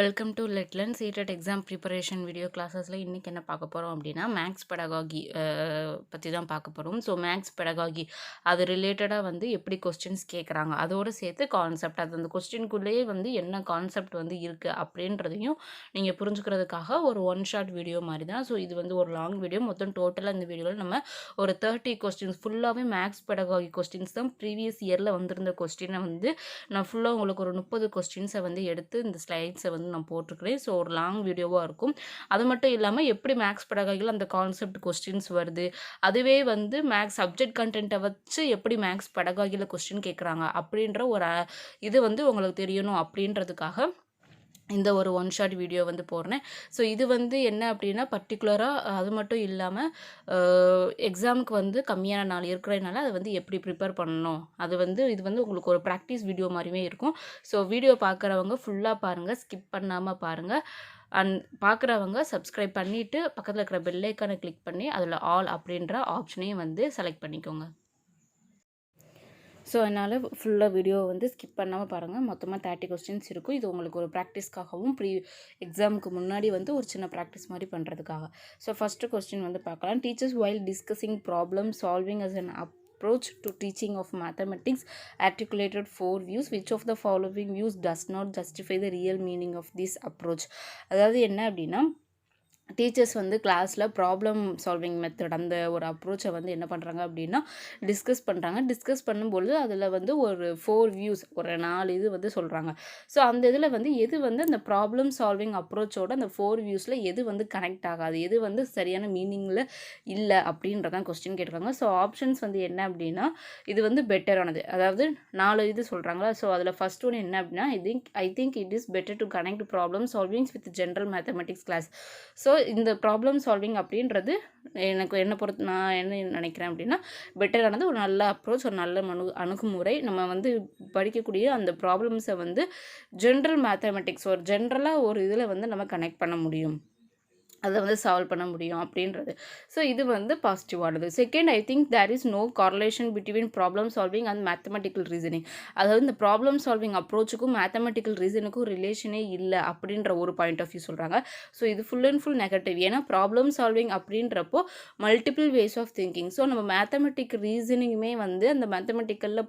Welcome to லெட்லன் CTET exam preparation video கிளாஸஸில் இன்றைக்கி என்ன பார்க்க போகிறோம் அப்படின்னா மேக்ஸ் பெடகாகி பற்றி தான் பார்க்க போகிறோம். ஸோ மேக்ஸ் பெடகாகி அது ரிலேட்டடாக வந்து எப்படி கொஸ்டின்ஸ் கேட்குறாங்க, அதோடு சேர்த்து கான்செப்ட், அது அந்த கொஸ்டின்குள்ளேயே வந்து என்ன கான்செப்ட் வந்து இருக்குது அப்படின்றதையும் நீங்கள் புரிஞ்சுக்கிறதுக்காக ஒரு ஒன் ஷார்ட் வீடியோ மாதிரி தான். ஸோ இது வந்து ஒரு லாங் வீடியோ. மொத்தம் டோட்டலாக இந்த வீடியோவில் நம்ம ஒரு 30 கொஸ்டின்ஸ் ஃபுல்லாகவே மேக்ஸ் பெடகாகி கொஸ்டின்ஸ் தான். ப்ரீவியஸ் இயரில் வந்திருந்த கொஸ்டினை வந்து நான் ஃபுல்லாக உங்களுக்கு ஒரு 30 கொஸ்டின்ஸை வந்து எடுத்து இந்த ஸ்லைட்ஸை வந்து நான் போட்டிருக்கிறேன். ஸோ ஒரு லாங் வீடியோவாக இருக்கும். அது மட்டும் இல்லாமல் எப்படி மேக்ஸ் பெடகாகியில் அந்த கான்செப்ட் கொஸ்டின்ஸ் வருது, அதுவே வந்து மேக்ஸ் சப்ஜெக்ட் கண்டென்ட்டை வச்சு எப்படி மேக்ஸ் பெடகாகியில் கொஸ்டின் கேட்குறாங்க அப்படின்ற ஒரு இது வந்து உங்களுக்கு தெரியணும் அப்படின்றதுக்காக இந்த ஒரு ஒன் ஷாட் வீடியோ வந்து போடுறேன். ஸோ இது வந்து என்ன அப்படின்னா பர்டிகுலராக அது மட்டும் இல்லாமல் எக்ஸாமுக்கு வந்து கம்மியான நாள் இருக்கிறதுனால அதை வந்து எப்படி ப்ரிப்பேர் பண்ணணும், அது வந்து இது வந்து உங்களுக்கு ஒரு ப்ராக்டிஸ் வீடியோ மாதிரியே இருக்கும். ஸோ வீடியோ பார்க்குறவங்க ஃபுல்லாக பாருங்கள், ஸ்கிப் பண்ணாமல் பாருங்கள். பார்க்குறவங்க சப்ஸ்கிரைப் பண்ணிவிட்டு பக்கத்தில் இருக்கிற பெல் ஐக்கானை கிளிக் பண்ணி அதில் ஆல் அப்படின்ற ஆப்ஷனையும் வந்து செலக்ட் பண்ணிக்கோங்க. ஸோ அதனால் ஃபுல்லாக வீடியோ வந்து ஸ்கிப் பண்ணாமல் பாருங்கள். மொத்தமாக 30 கொஸ்டின்ஸ் இருக்கும். இது உங்களுக்கு ஒரு ப்ராக்டிஸ்க்காகவும் எக்ஸாமுக்கு முன்னாடி வந்து ஒரு சின்ன ப்ராக்டிஸ் மாதிரி பண்ணுறதுக்காக. ஸோ ஃபஸ்ட்டு கொஸ்டின் வந்து பார்க்கலாம். Teachers while discussing problem solving as an approach to teaching of mathematics articulated 4 views. Which of the following views does not justify the real meaning of this approach? அதாவது என்ன அப்படின்னா, teachers வந்து கிளாஸில் problem solving method அந்த ஒரு அப்ரோச்சை வந்து என்ன பண்ணுறாங்க அப்படின்னா டிஸ்கஸ் பண்ணுறாங்க. டிஸ்கஸ் பண்ணும்பொழுது அதில் வந்து ஒரு 4 வியூஸ், ஒரு 4 இது வந்து சொல்கிறாங்க. ஸோ அந்த இதில் வந்து எது வந்து அந்த ப்ராப்ளம் சால்விங் அப்ரோச்சோட அந்த 4 வியூஸில் எது வந்து கனெக்ட் ஆகாது, எது வந்து சரியான மீனிங்கில் இல்லை அப்படின்றதான் கொஸ்டின் கேட்டிருக்காங்க. ஸோ ஆப்ஷன்ஸ் வந்து என்ன அப்படின்னா இது வந்து பெட்டரானது, அதாவது 4 இது சொல்கிறாங்களா. ஸோ அதில் ஃபஸ்ட் ஒன்று என்ன அப்படின்னா I think it is better to connect problem solvings with general mathematics class. So இந்த ப்ராப்ளம் சால்விங் அப்படின்றது என்னை பொறுத்து நான் என்ன நினைக்கிறேன் அப்படின்னா பெட்டரானது, ஒரு நல்ல அப்ரோச், ஒரு நல்ல அணுகுமுறை. நம்ம வந்து படிக்கக்கூடிய அந்த ப்ராப்ளம்ஸை வந்து ஜென்ரல் மேத்தமெட்டிக்ஸ் ஒரு ஜென்ரலாக ஒரு இதில் வந்து நம்ம கனெக்ட் பண்ண முடியும், அதை வந்து சால்வ் பண்ண முடியும் அப்படின்றது. ஸோ இது வந்து பாசிட்டிவானது. Second, I think there is no correlation between problem solving and mathematical reasoning. அதாவது இந்த ப்ராப்ளம் சால்விங் அப்ரோச்சுக்கும் மேத்தமெட்டிக்கல் ரீசனுக்கும் ரிலேஷனே இல்லை அப்படின்ற ஒரு பாயிண்ட் ஆஃப் வியூ சொல்கிறாங்க. ஸோ இது ஃபுல் அண்ட் ஃபுல் நெகட்டிவ். ஏன்னா ப்ராப்ளம் சால்விங் அப்படின்றப்போ multiple ways of thinking. So நம்ம மேத்தமெட்டிக் ரீசனிங்குமே வந்து அந்த மேத்தமெட்டிக்கலில்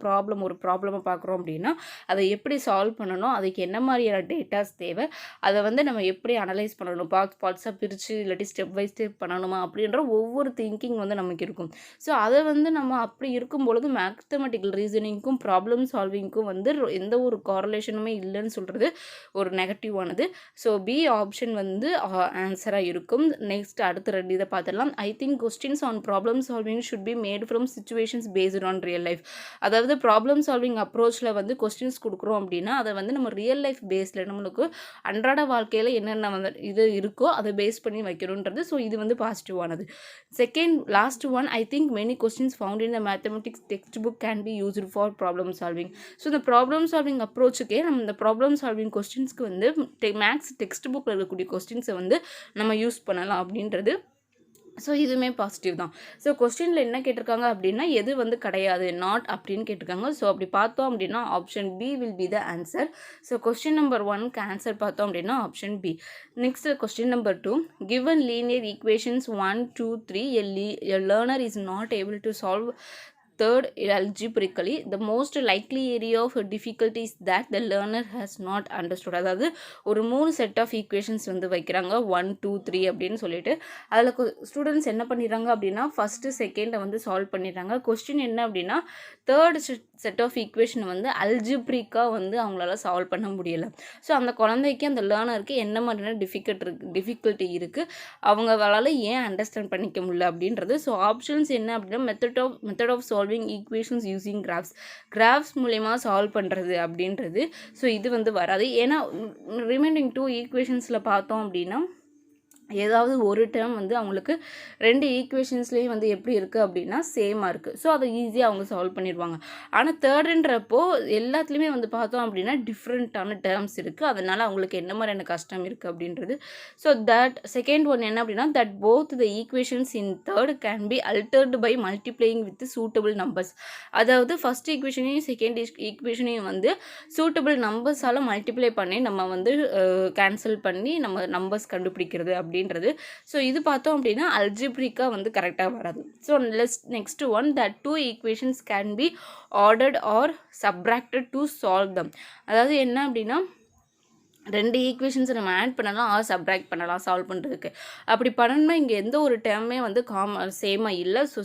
ஒரு ப்ராப்ளமை பார்க்குறோம் அப்படின்னா அதை எப்படி சால்வ் பண்ணணும், அதுக்கு என்ன மாதிரியான டேட்டாஸ் தேவை, அதை வந்து நம்ம எப்படி அனலைஸ் பண்ணணும், பார்ட்ஸாக பிரித்து இல்லாட்டி ஸ்டெப் பை ஸ்டெப் பண்ணணுமா அப்படின்ற ஒவ்வொரு திங்கிங் வந்து நமக்கு இருக்கும். ஸோ அதை வந்து நம்ம அப்படி இருக்கும் பொழுது மேத்தமெட்டிக்கல் ரீசனிங்க்கும் ப்ராப்ளம் சால்விங்க்கும் வந்து எந்த ஒரு காரலேஷனுமே இல்லைன்னு சொல்கிறது ஒரு நெகட்டிவானது. ஸோ பி ஆப்ஷன் வந்து ஆன்சராக இருக்கும். நெக்ஸ்ட் அடுத்த 2 இதை பார்த்துடலாம். I think questions on problem solving should be made from situations based on real life. அதாவது ப்ராப்ளம் சால்விங் அப்ரோச்சில் வந்து கொஸ்டின்ஸ் கொடுக்குறோம் அப்படின்னா அதை வந்து நம்ம ரியல் லைஃப் பேஸில் நம்மளுக்கு அன்றாட வாழ்க்கையில் என்னென்ன வந்து இது இருக்கோ அதை பேஸ் பண்ணி வைக்கணுன்றது. ஸோ இது வந்து பாசிட்டிவானது. Second last one, I think many questions found in the mathematics text book can be used for problem solving. So இந்த ப்ராப்ளம் சால்விங் அப்ரோச்சுக்கே நம்ம இந்த ப்ராப்ளம் சால்விங் கொஸ்டின்ஸ்க்கு வந்து மேக்ஸ் டெக்ஸ்ட் புக்கில் இருக்கக்கூடிய கொஸ்டின்ஸை வந்து நம்ம யூஸ் பண்ணலாம் அப்படின்றது. ஸோ இதுவுமே பாசிட்டிவ் தான். ஸோ கொஸ்டினில் என்ன கேட்டிருக்காங்க அப்படின்னா எது வந்து கிடையாது, நாட் அப்படின்னு கேட்டிருக்காங்க. ஸோ அப்படி பார்த்தோம் அப்படின்னா option B will be the answer. So question number 1க்கு ஆன்சர் பார்த்தோம் அப்படின்னா option B. Next question number 2, given linear equations 1, 2, 3 a learner is not able to solve third algebraically, the most likely area of difficulty is that the learner has not understood. அதாவது ஒரு 3 set of equations வந்து வைக்கிறாங்க, 1, 2, 3 அப்படின்னு சொல்லிட்டு. அதில் students என்ன பண்ணிடுறாங்க அப்படின்னா ஃபஸ்ட்டு செகண்டை வந்து சால்வ் பண்ணிடுறாங்க. கொஸ்டின் என்ன அப்படின்னா தேர்ட் செட் ஆஃப் ஈக்குவேஷன் வந்து அல்ஜிப்ரிக்காக வந்து அவங்களால சால்வ் பண்ண முடியலை. ஸோ அந்த குழந்தைக்கு அந்த லேர்னருக்கு என்ன மாதிரியான டிஃபிகல்ட்டி இருக்குது, அவங்களால ஏன் அண்டர்ஸ்டாண்ட் பண்ணிக்க முடியல அப்படின்றது. ஸோ ஆப்ஷன்ஸ் என்ன அப்படின்னா method of solving equations using graphs மூலயமா சால்வ் பண்ணுறது அப்படின்றது. ஸோ இது வந்து வராது. ஏன்னா ரிமைனிங் 2 ஈக்குவேஷன்ஸில் பார்த்தோம் அப்படின்னா ஏதாவது ஒரு டேர்ம் வந்து அவங்களுக்கு 2 ஈக்குவேஷன்ஸ்லேயும் வந்து எப்படி இருக்குது அப்படின்னா சேமாக இருக்குது. ஸோ அதை ஈஸியாக அவங்க சால்வ் பண்ணிடுவாங்க. ஆனால் தேர்டுன்றப்போ எல்லாத்துலேயுமே வந்து பார்த்தோம் அப்படின்னா டிஃப்ரெண்ட்டான டேர்ம்ஸ் இருக்குது. அதனால் அவங்களுக்கு என்ன மாதிரியான கஷ்டம் இருக்குது அப்படின்றது. ஸோ தட் செகண்ட் ஒன் என்ன அப்படின்னா that both the equations in third can be altered by multiplying with suitable numbers. அதாவது ஃபஸ்ட் ஈக்குவேஷனையும் செகண்ட் ஈக்குவேஷனையும் வந்து சூட்டபிள் நம்பர்ஸால் மல்டிப்ளை பண்ணி நம்ம வந்து கேன்சல் பண்ணி நம்ம நம்பர்ஸ் கண்டுபிடிக்கிறது அப்படின்றது. ஸோ இது பார்த்தோம் அப்படின்னா அல்ஜிப்ரிக்காக வந்து கரெக்டாக வராது. So next one that 2 equations can be ordered or subtracted to solve them. அதாவது என்ன அப்படின்னா 2 ஈக்குவேஷன்ஸை நம்ம ஆட் பண்ணலாம் ஆர் சப்ராக்ட் பண்ணலாம் சால்வ் பண்ணுறதுக்கு. அப்படி பண்ணணும்னா இங்கே எந்த ஒரு டேர்மே வந்து சேமாக இல்லை. ஸோ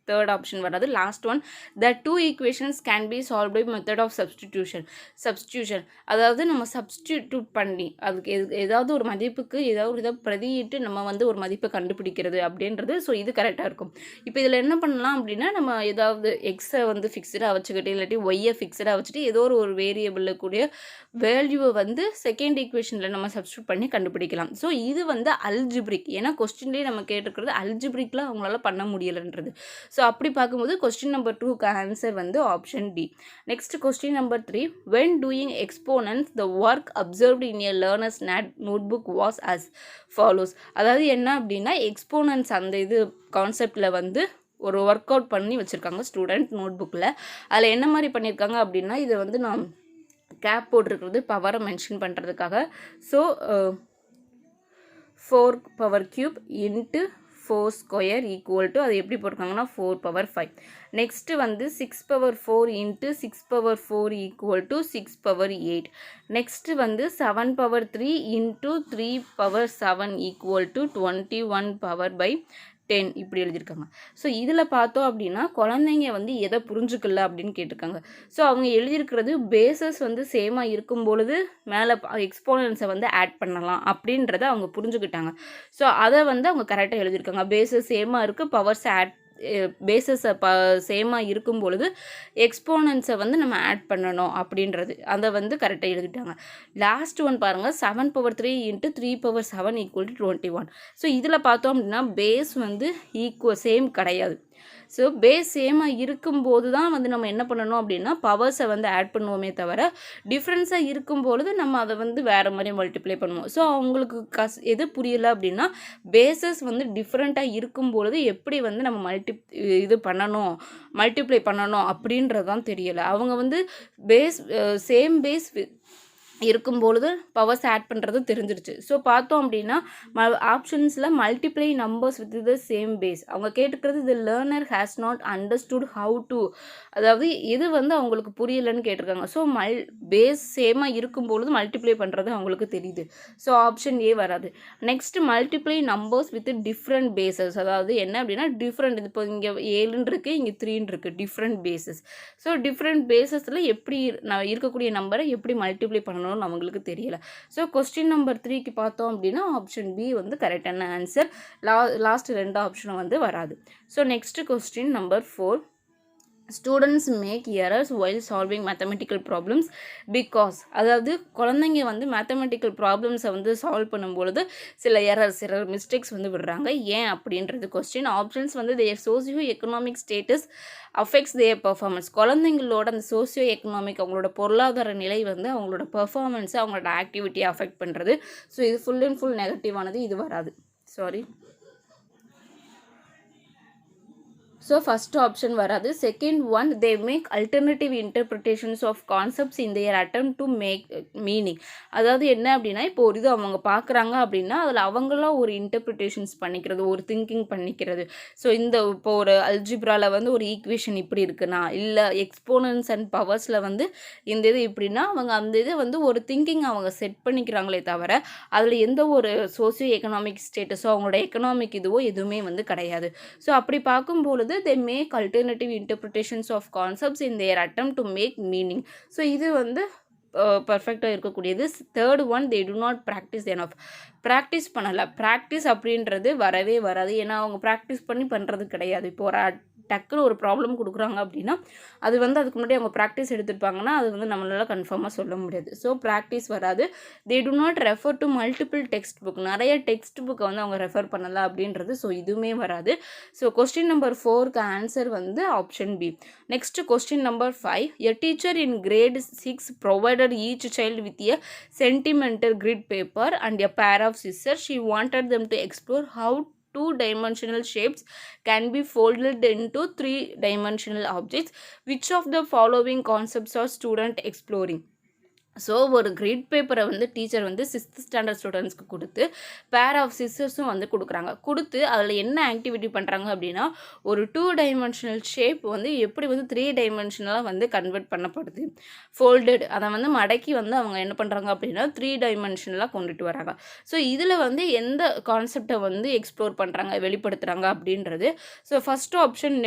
தேர்ட் ஆப்ஷன் வராது. Last one the 2 equations can be solve by method of substitution. அதாவது நம்ம சப்ஸ்டியூட் பண்ணி அதுக்கு ஏதாவது ஒரு மதிப்புக்கு ஏதாவது ஒரு இதை பிரதியிட்டு நம்ம வந்து ஒரு மதிப்பை கண்டுபிடிக்கிறது அப்படின்றது. ஸோ இது கரெக்டாக இருக்கும். இப்போ இதில் என்ன பண்ணலாம் அப்படின்னா நம்ம ஏதாவது எக்ஸை வந்து ஃபிக்ஸ்டாக வச்சுக்கிட்டு இல்லாட்டி ஒய்யை ஃபிக்ஸ்டாக வச்சுட்டு ஏதோ ஒரு வேரியபிளில் கூடிய வேல்யூவை வந்து செகண்ட் ஈக்குவேஷனில் நம்ம சப்ஸ்டியூட் பண்ணி கண்டுபிடிக்கலாம். ஸோ இது வந்து அல்ஜிப்ரிக். ஏன்னா கொஸ்டின்லேயே நம்ம கேட்டிருக்கிறது அல்ஜிப்ரிக்கில் அவங்களால பண்ண முடியலைன்றது. ஸோ அப்படி பார்க்கும்போது கொஸ்டின் நம்பர் 2க்கு ஆன்சர் வந்து option D. Next question number 3 when doing exponents the work observed in a learner's notebook was as follows. அதாவது என்ன அப்படின்னா எக்ஸ்போனன்ட்ஸ் அந்த இது கான்செப்டில் வந்து ஒரு ஒர்க் அவுட் பண்ணி வச்சுருக்காங்க ஸ்டூடெண்ட் நோட் புக்கில். அதில் என்ன மாதிரி பண்ணியிருக்காங்க அப்படின்னா இதை வந்து நான் கேப் போட்டிருக்கிறது பவரை மென்ஷன் பண்ணுறதுக்காக. So 4 power cube into 4 square equal to அது எப்படி போட்டிருக்காங்கன்னா 4 power 5. நெக்ஸ்ட்டு வந்து 6 power 4 into 6 power 4 equal to 6 power 8. Next வந்து 7 power 3 into 3 power 7 equal to 21 power by 10 இப்படி எழுதியிருக்காங்க. ஸோ இதில் பார்த்தோம் அப்படின்னா குழந்தைங்க வந்து எதை புரிஞ்சுக்கல அப்படின்னு கேட்டிருக்காங்க. ஸோ அவங்க எழுதியிருக்கிறது பேசஸ் வந்து சேமாக இருக்கும் பொழுது மேலே எக்ஸ்போனன்ஸை வந்து ஆட் பண்ணலாம் அப்படின்றத அவங்க புரிஞ்சுக்கிட்டாங்க. ஸோ அதை வந்து அவங்க கரெக்டாக எழுதியிருக்காங்க. பேசஸ் சேமாக இருக்குது, பவர்ஸை ஆட் பேசஸை சேமாக இருக்கும் பொழுது எக்ஸ்போனன்ஸை வந்து நம்ம ஆட் பண்ணணும் அப்படின்றது அதை வந்து கரெக்டாக எழுதிட்டாங்க. லாஸ்ட் ஒன் பாருங்கள் 7 power 3 into 3 power 7 equal to 21. So இதில் பார்த்தோம் அப்படின்னா பேஸ் வந்து சேம் கிடையாது. ஸோ பேஸ் சேமாக இருக்கும்போது தான் வந்து நம்ம என்ன பண்ணணும் அப்படின்னா பவர்ஸை வந்து ஆட் பண்ணுவோமே தவிர டிஃப்ரென்ஸாக இருக்கும்பொழுது நம்ம அதை வந்து வேறு மாதிரி மல்டிப்ளை பண்ணுவோம். ஸோ அவங்களுக்கு எது புரியலை அப்படின்னா பேசஸ் வந்து டிஃப்ரெண்ட்டாக இருக்கும்பொழுது எப்படி வந்து நம்ம மல்டிப்ளை பண்ணணும் அப்படின்றது தான் தெரியலை. அவங்க வந்து சேம் பேஸ் இருக்கும்பொழுது பவர்ஸ் ஆட் பண்ணுறது தெரிஞ்சிருச்சு. ஸோ பார்த்தோம் அப்படின்னா ஆப்ஷன்ஸில் multiply numbers with the same base அவங்க கேட்டுக்கிறது the learner has not understood how to, அதாவது இது வந்து அவங்களுக்கு புரியலைன்னு கேட்டிருக்காங்க. ஸோ பேஸ் சேமாக இருக்கும்பொழுது மல்டிப்ளை பண்ணுறது அவங்களுக்கு தெரியுது. ஸோ ஆப்ஷன் ஏ வராது. Next multiply numbers with different bases, அதாவது என்ன அப்படின்னா டிஃப்ரெண்ட், இப்போ இங்கே 7 இருக்குது இங்கே 3 இருக்குது, டிஃப்ரெண்ட் பேசஸ். ஸோ டிஃப்ரெண்ட் பேசஸில் எப்படி இருக்கக்கூடிய நம்பரை எப்படி மல்டிப்ளை பண்ணணும் அவங்களுக்கு தெரியல. ஸோ கொஸ்டின் நம்பர் 3க்கு பார்த்தோம் அப்படின்னா ஆப்ஷன் பி வந்து கரெக்டான ஆன்சர். லாஸ்ட் 2 ஆப்ஷனும் வந்து வராது. So next question number 4 students make errors while solving mathematical problems because, அதாவது குழந்தைங்க வந்து மேத்தமெட்டிக்கல் ப்ராப்ளம்ஸை வந்து சால்வ் பண்ணும்பொழுது சில மிஸ்டேக்ஸ் வந்து விடுறாங்க. ஏன் அப்படின்றது கொஸ்டின். ஆப்ஷன்ஸ் வந்து their socio economic status affects their performance. குழந்தைங்களோட அந்த சோசியோ எக்கனாமிக் அவங்களோட பொருளாதார நிலை வந்து அவங்களோட பெர்ஃபார்மன்ஸை அவங்களோட ஆக்டிவிட்டியை அஃபெக்ட் பண்ணுறது. ஸோ இது ஃபுல் அண்ட் ஃபுல் நெகட்டிவானது, இது வராது. சாரி. ஸோ ஃபஸ்ட் ஆப்ஷன் வராது. Second one they make alternative interpretations of concepts in their attempt to make meaning. அதாவது என்ன அப்படின்னா இப்போ ஒரு இது அவங்க பார்க்குறாங்க அப்படின்னா அதில் அவங்களாம் ஒரு இன்டர்பிரிட்டேஷன்ஸ் பண்ணிக்கிறது, ஒரு திங்கிங் பண்ணிக்கிறது. ஸோ இப்போ ஒரு அல்ஜிப்ராவில் வந்து ஒரு ஈக்குவேஷன் இப்படி இருக்குன்னா, இல்லை எக்ஸ்போனன்ஸ் அண்ட் பவர்ஸில் வந்து இந்த இது இப்படின்னா அவங்க அந்த இதை வந்து ஒரு திங்கிங் அவங்க செட் பண்ணிக்கிறாங்களே தவிர அதில் எந்த ஒரு சோசியோ எக்கனாமிக் ஸ்டேட்டஸோ அவங்களோட எக்கனாமிக் இதுவோ எதுவுமே வந்து கிடையாது. ஸோ அப்படி பார்க்கும்பொழுது they make alternative interpretations of concepts in their attempt to make meaning. So இது வந்து பர்ஃபெக்டாக இருக்கக்கூடியது. Third one they do not practice enough. Practice அப்படின்றது வரவே வராது. ஏன்னா அவங்க ப்ராக்டிஸ் பண்ணி பண்ணுறது கிடையாது. இப்போ ஒரு டக்குன்னு ஒரு ப்ராப்ளம் கொடுக்குறாங்க அப்படின்னா அது வந்து அதுக்கு முன்னாடி அவங்க ப்ராக்டிஸ் எடுத்துருப்பாங்கன்னா அது வந்து நம்மளால கன்ஃபார்மாக சொல்ல முடியாது. ஸோ ப்ராக்டிஸ் வராது. They do not refer to multiple text book, நிறைய டெக்ஸ்ட் புக்கை வந்து அவங்க ரெஃபர் பண்ணலாம் அப்படின்றது. ஸோ இதுவுமே வராது. ஸோ கொஸ்டின் நம்பர் 4க்கு ஆன்சர் வந்து option B. Next question number 5, a teacher in grade 6 provided each child with a sentimental grid paper and a pair of scissors. She wanted them to explore how two-dimensional shapes can be folded into three-dimensional objects. Which of the following concepts are student exploring? So ஒரு grid பேப்பரை வந்து teacher வந்து 6th standard ஸ்டூடெண்ட்ஸ்க்கு கொடுத்து pair of சிஸ்ஸர்ஸும் வந்து கொடுக்குறாங்க. கொடுத்து அதில் என்ன ஆக்டிவிட்டி பண்ணுறாங்க அப்படின்னா ஒரு 2 டைமென்ஷனல் ஷேப் வந்து எப்படி வந்து 3 டைமென்ஷனலாக வந்து கன்வெர்ட் பண்ணப்படுது, ஃபோல்டட் அதை வந்து மடக்கி வந்து அவங்க என்ன பண்ணுறாங்க அப்படின்னா 3 டைமென்ஷனலாக கொண்டுட்டு வராங்க. ஸோ இதில் வந்து எந்த கான்செப்டை வந்து எக்ஸ்ப்ளோர் பண்ணுறாங்க, வெளிப்படுத்துகிறாங்க அப்படின்றது. ஸோ ஃபஸ்ட்டு ஆப்ஷன்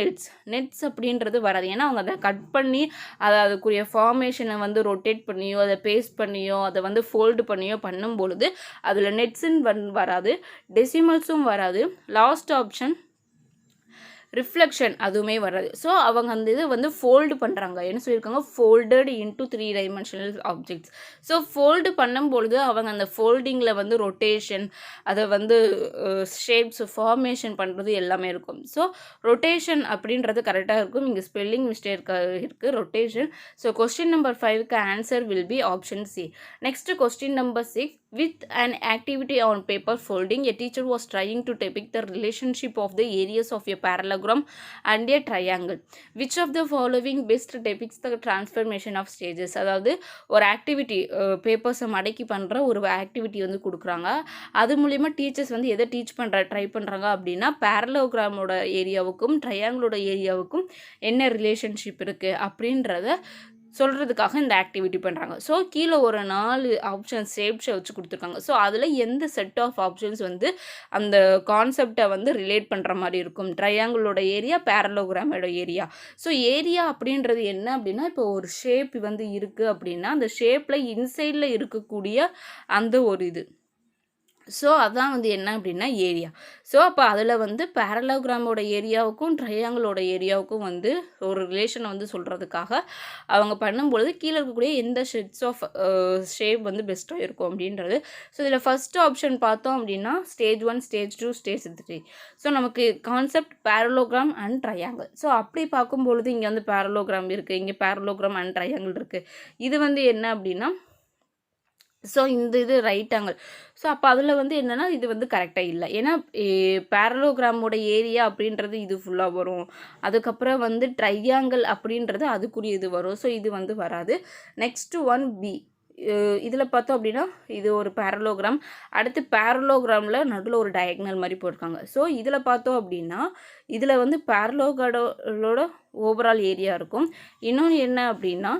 நெட்ஸ் அப்படின்றது வராது. ஏன்னா அவங்க அதை கட் பண்ணி அதை அதுக்குரிய ஃபார்மேஷனை வந்து ரொட்டேட் பண்ணியோ அதை பேஸ்ட் பண்ணியோ அதை வந்து ஃபோல்டு பண்ணியோ பண்ணும் பொழுது அதில் நெட்ஸுன்னு வராது, டெசிமல்ஸும் வராது. லாஸ்ட் ஆப்ஷன் ரிஃப்ளெக்ஷன் அதுவுமே வராது. ஸோ அவங்க அந்த இது வந்து ஃபோல்டு பண்ணுறாங்க. என்ன சொல்லியிருக்காங்க, folded into 3 dimensional objects. So fold பண்ணும்பொழுது அவங்க அந்த ஃபோல்டிங்கில் வந்து ரொட்டேஷன் அதை வந்து ஷேப்ஸ் ஃபார்மேஷன் பண்ணுறது எல்லாமே இருக்கும். ஸோ ரொட்டேஷன் அப்படின்றது கரெக்டாக இருக்கும். இங்கே ஸ்பெல்லிங் மிஸ்டேக் இருக்குது, ரொட்டேஷன். ஸோ கொஸ்டின் நம்பர் 5க்கு answer will be option C. Next question number 6, with an activity on paper folding, a teacher was trying to depict the relationship of the areas of a parallelogram and a triangle. Which of the following best depicts the transformation of stages? அதாவது ஒரு activity பேப்பர்ஸை மடக்கி பண்ணுற ஒரு activity வந்து கொடுக்குறாங்க. அது மூலிமா teachers வந்து எதை ட்ரை பண்ணுறாங்க அப்படின்னா பேரலோகிராமோட ஏரியாவுக்கும் ட்ரையாங்கிளோட ஏரியாவுக்கும் என்ன ரிலேஷன்ஷிப் இருக்குது அப்படின்றத சொல்கிறதுக்காக இந்த ஆக்டிவிட்டி பண்ணுறாங்க. ஸோ கீழே ஒரு 4 ஆப்ஷன்ஸ் ஷேப்ஸை வச்சு கொடுத்துருக்காங்க. ஸோ அதில் எந்த செட் ஆஃப் ஆப்ஷன்ஸ் வந்து அந்த கான்செப்டை வந்து ரிலேட் பண்ணுற மாதிரி இருக்கும், ட்ரையாங்கிளோட ஏரியா, பேரலோகிராமோட ஏரியா. ஸோ ஏரியா அப்படின்றது என்ன அப்படின்னா இப்போ ஒரு ஷேப் வந்து இருக்குது அப்படின்னா அந்த ஷேப்பில் இன்சைடில் இருக்கக்கூடிய அந்த ஒரு இது. ஸோ அதான் வந்து என்ன அப்படின்னா ஏரியா. ஸோ அப்போ அதில் வந்து பேரலோகிராமோட ஏரியாவுக்கும் ட்ரையாங்கிளோட ஏரியாவுக்கும் வந்து ஒரு ரிலேஷனை வந்து சொல்கிறதுக்காக அவங்க பண்ணும்பொழுது கீழே இருக்கக்கூடிய எந்த செட்ஸ் ஆஃப் ஷேப் வந்து பெஸ்ட்டாக இருக்கும் அப்படின்றது. ஸோ இதில் ஃபஸ்ட் ஆப்ஷன் பார்த்தோம் அப்படின்னா ஸ்டேஜ் 1, ஸ்டேஜ் 2, ஸ்டேஜ் 3. ஸோ நமக்கு concept parallelogram and triangle. So அப்படி பார்க்கும்பொழுது இங்கே வந்து பேரலோகிராம் இருக்குது, இங்கே பேரலோகிராம் அண்ட் ட்ரையாங்கிள் இருக்குது. இது வந்து என்ன அப்படின்னா ஸோ இந்த இது ரைட் ஆங்கிள். ஸோ அப்போ அதில் வந்து என்னென்னா இது வந்து கரெக்டாக இல்லை. ஏன்னா பேரலோகிராமோட ஏரியா அப்படின்றது இது ஃபுல்லாக வரும். அதுக்கப்புறம் வந்து ட்ரையாங்கிள் அப்படின்றது அதுக்குரிய இது வரும். ஸோ இது வந்து வராது. Next 1B. இதில் பார்த்தோம் அப்படின்னா இது ஒரு பேரலோகிராம். அடுத்து பேரலோகிராமில் நடுவில் ஒரு டயக்னல் மாதிரி போட்டிருக்காங்க. ஸோ இதில் பார்த்தோம் அப்படின்னா இதில் வந்து பேரலோகிராமோட ஓவரால் ஏரியா இருக்கும். இன்னொன்று என்ன அப்படின்னா